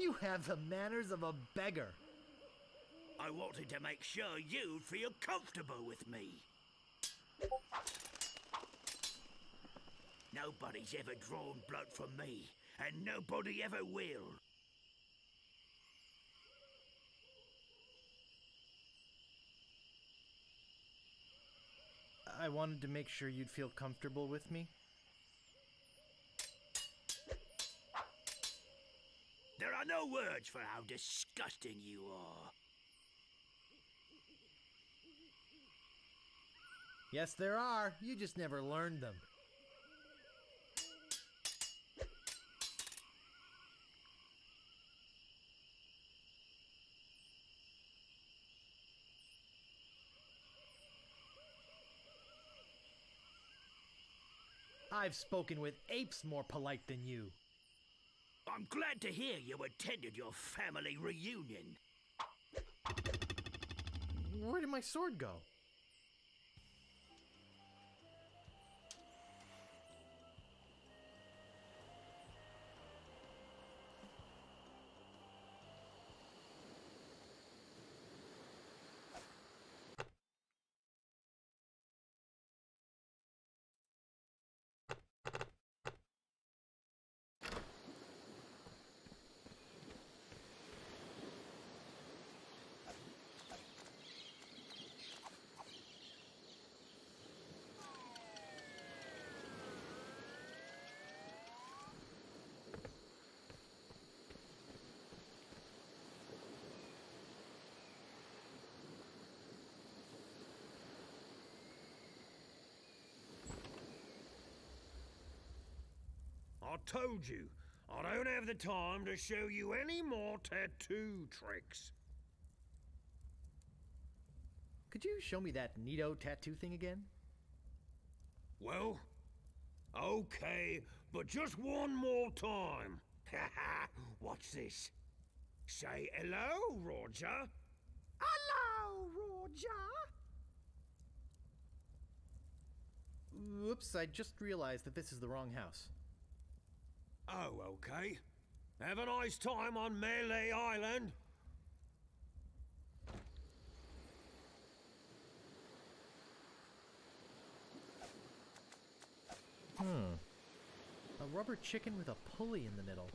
You have the manners of a beggar. I wanted to make sure you'd feel comfortable with me. Nobody's ever drawn blood from me, and nobody ever will. I wanted to make sure you'd feel comfortable with me. There are no words for how disgusting you are. Yes, there are. You just never learned them. I've spoken with apes more polite than you. I'm glad to hear you attended your family reunion. Where did my sword go? I told you, I don't have the time to show you any more tattoo tricks. Could you show me that neato tattoo thing again? Well, okay, but just one more time. Watch this. Say hello, Roger. Hello, Roger. Whoops, I just realized that this is the wrong house. Oh, okay. Have a nice time on Melee Island. A rubber chicken with a pulley in the middle.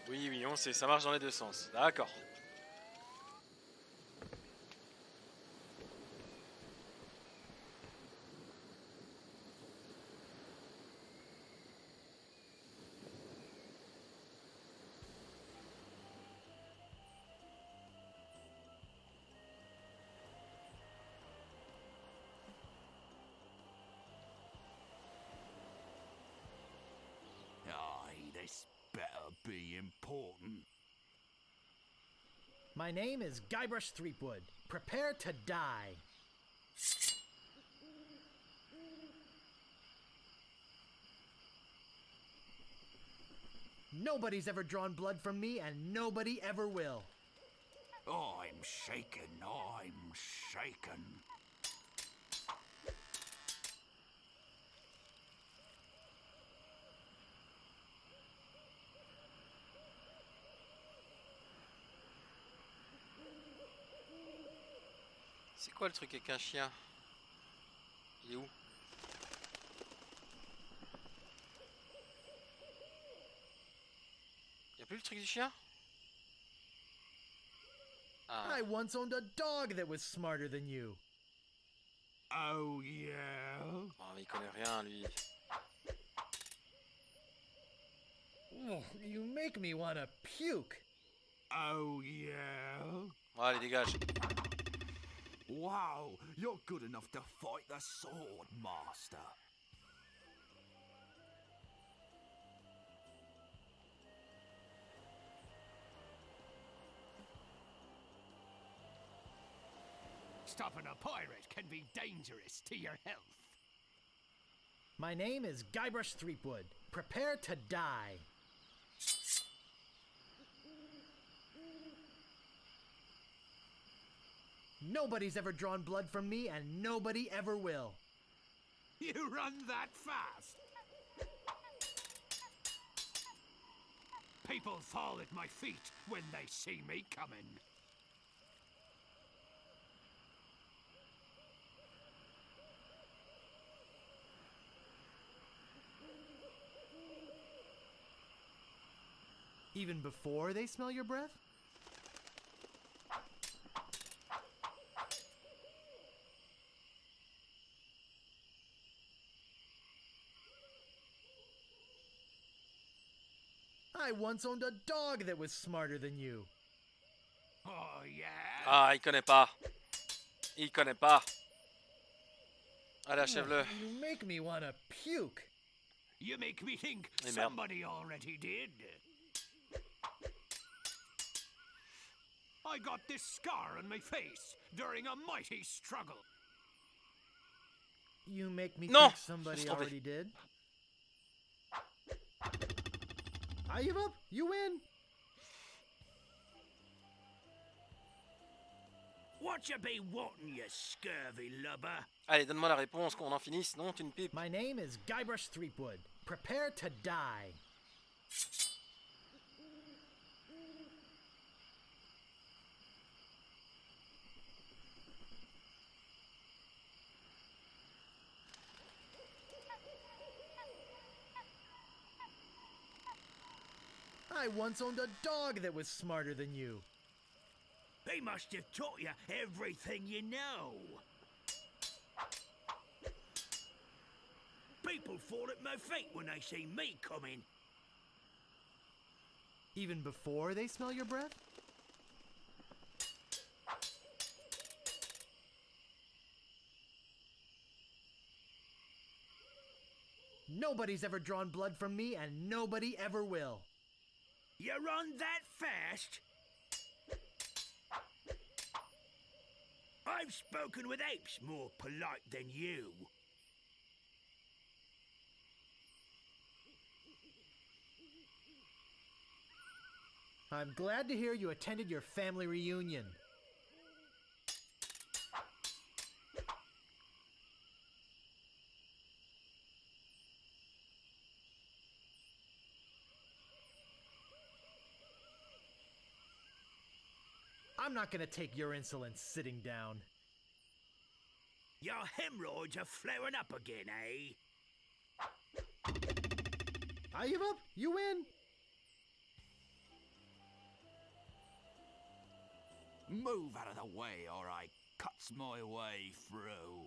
Oui, oui, on sait, ça marche dans les deux sens. D'accord. Aye, this better be important. My name is Guybrush Threepwood. Prepare to die. Nobody's ever drawn blood from me, and nobody ever will. I'm shaken, I'm shaken. C'est quoi le truc avec un chien? Il est où? Y'a plus le truc du chien? Ah. I once owned a dog that was smarter than you. Oh, yeah? Oh, mais il connaît rien, lui. Oh, you make me want to puke. Oh, yeah? Bon, allez, dégage. Wow, you're good enough to fight the sword, master. Stopping a pirate can be dangerous to your health. My name is Guybrush Threepwood. Prepare to die. Nobody's ever drawn blood from me, and nobody ever will. You run that fast? People fall at my feet when they see me coming. Even before they smell your breath? I once owned a dog that was smarter than you. Oh, yeah? Ah, il connaît pas. Il connaît pas. Allez, achève-le. You make me want to puke. You make me think Eh, merde. somebody already did. I got this scar on my face during a mighty struggle. You make me Non, think somebody je suis trompé. already did. I give up. You win. What you be wanting, you scurvy lubber? Allez, donne-moi la réponse, qu'on en finisse, sinon tu ne pipes. My name is Guybrush Threepwood. Prepare to die. I once owned a dog that was smarter than you. They must have taught you everything you know. People fall at my feet when they see me coming. Even before they smell your breath? Nobody's ever drawn blood from me, and nobody ever will. You run that fast? I've spoken with apes more polite than you. I'm glad to hear you attended your family reunion. I'm not gonna take your insolence sitting down. Your hemorrhoids are flaring up again, eh? I give up. You win. Move out of the way or I cuts my way through.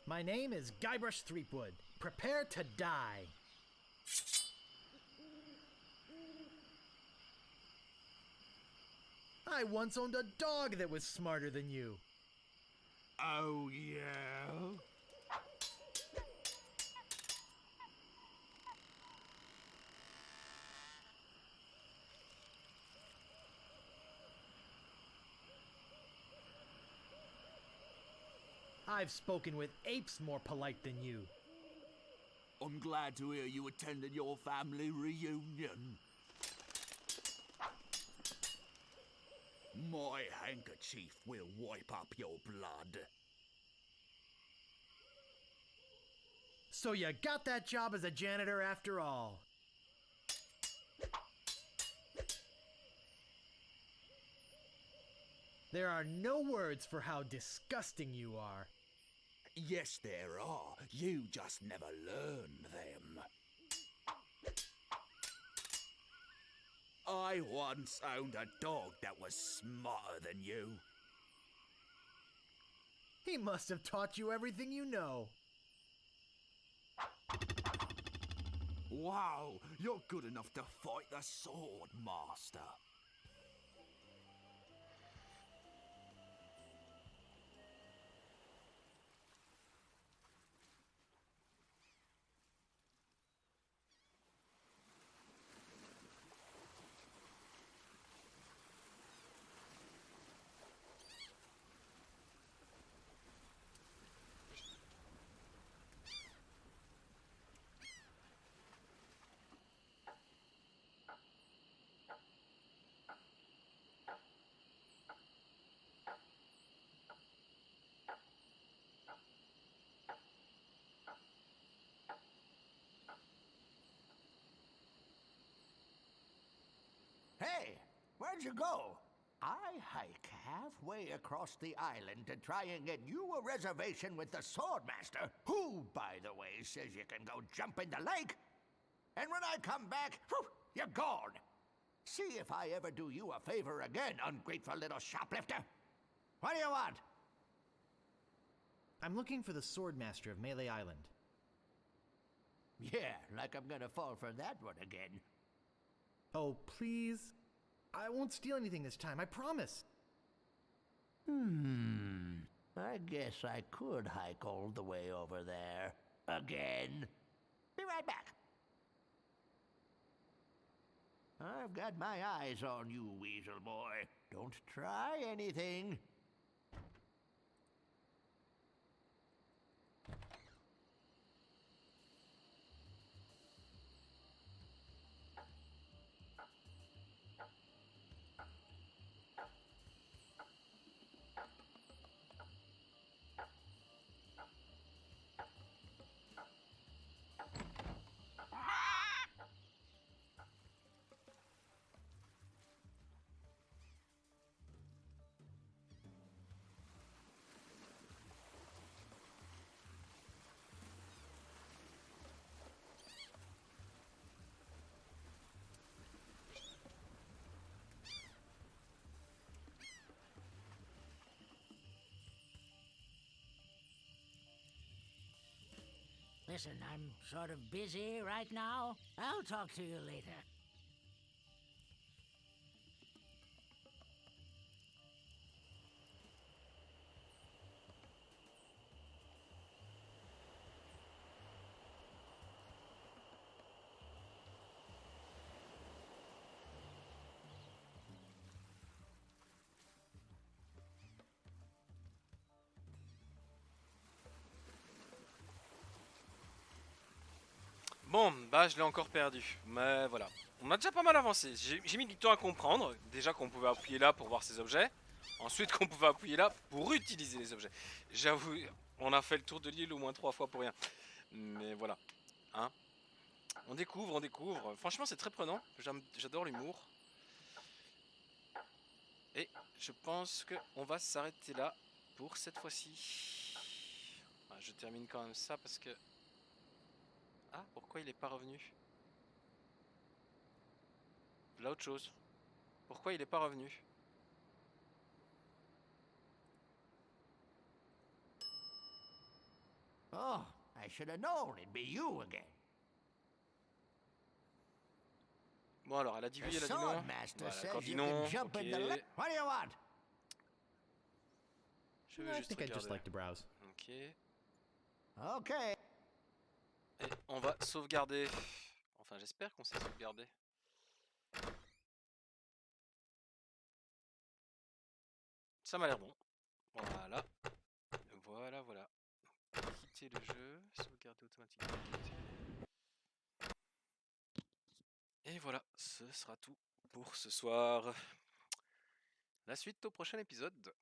My name is Guybrush Threepwood. Prepare to die. I once owned a dog that was smarter than you. Oh, yeah? I've spoken with apes more polite than you. I'm glad to hear you attended your family reunion. My handkerchief will wipe up your blood. So you got that job as a janitor after all. There are no words for how disgusting you are. Yes, there are. You just never learned them. I once owned a dog that was smarter than you. He must have taught you everything you know. Wow, you're good enough to fight the sword, master. Hey, where'd you go? I hike halfway across the island to try and get you a reservation with the Swordmaster, who, by the way, says you can go jump in the lake. And when I come back, whew, you're gone. See if I ever do you a favor again, ungrateful little shoplifter. What do you want? I'm looking for the Swordmaster of Melee Island. Yeah, like I'm gonna fall for that one again. Oh, please. I won't steal anything this time, I promise. I guess I could hike all the way over there. Again. Be right back. I've got my eyes on you, Weasel Boy. Don't try anything. Listen, I'm sort of busy right now. I'll talk to you later. Bon, bah je l'ai encore perdu, mais voilà. On a déjà pas mal avancé. J'ai mis du temps à comprendre, déjà qu'on pouvait appuyer là pour voir ces objets. Ensuite qu'on pouvait appuyer là pour utiliser les objets. J'avoue, on a fait le tour de l'île au moins 3 fois pour rien. Mais voilà, hein. On découvre, on découvre. Franchement c'est très prenant, j'adore l'humour. Et je pense qu'on va s'arrêter là pour cette fois-ci. Ah, je termine quand même ça parce que... Ah, pourquoi il est pas revenu? Là autre chose. Pourquoi il est pas revenu? Oh, I should have known it'd be you again. Bon alors, elle a dit oui, The elle a dit non. Swordmaster Voilà, says quand dit you non, can jump ok. in the What do you want? Je veux I juste think I'd just regarder. like to browse. Ok. Okay. Et on va sauvegarder. Enfin, j'espère qu'on s'est sauvegardé. Ça m'a l'air bon. Voilà. Voilà, voilà. Quitter le jeu. Sauvegarder automatiquement. Et voilà, ce sera tout pour ce soir. La suite au prochain épisode.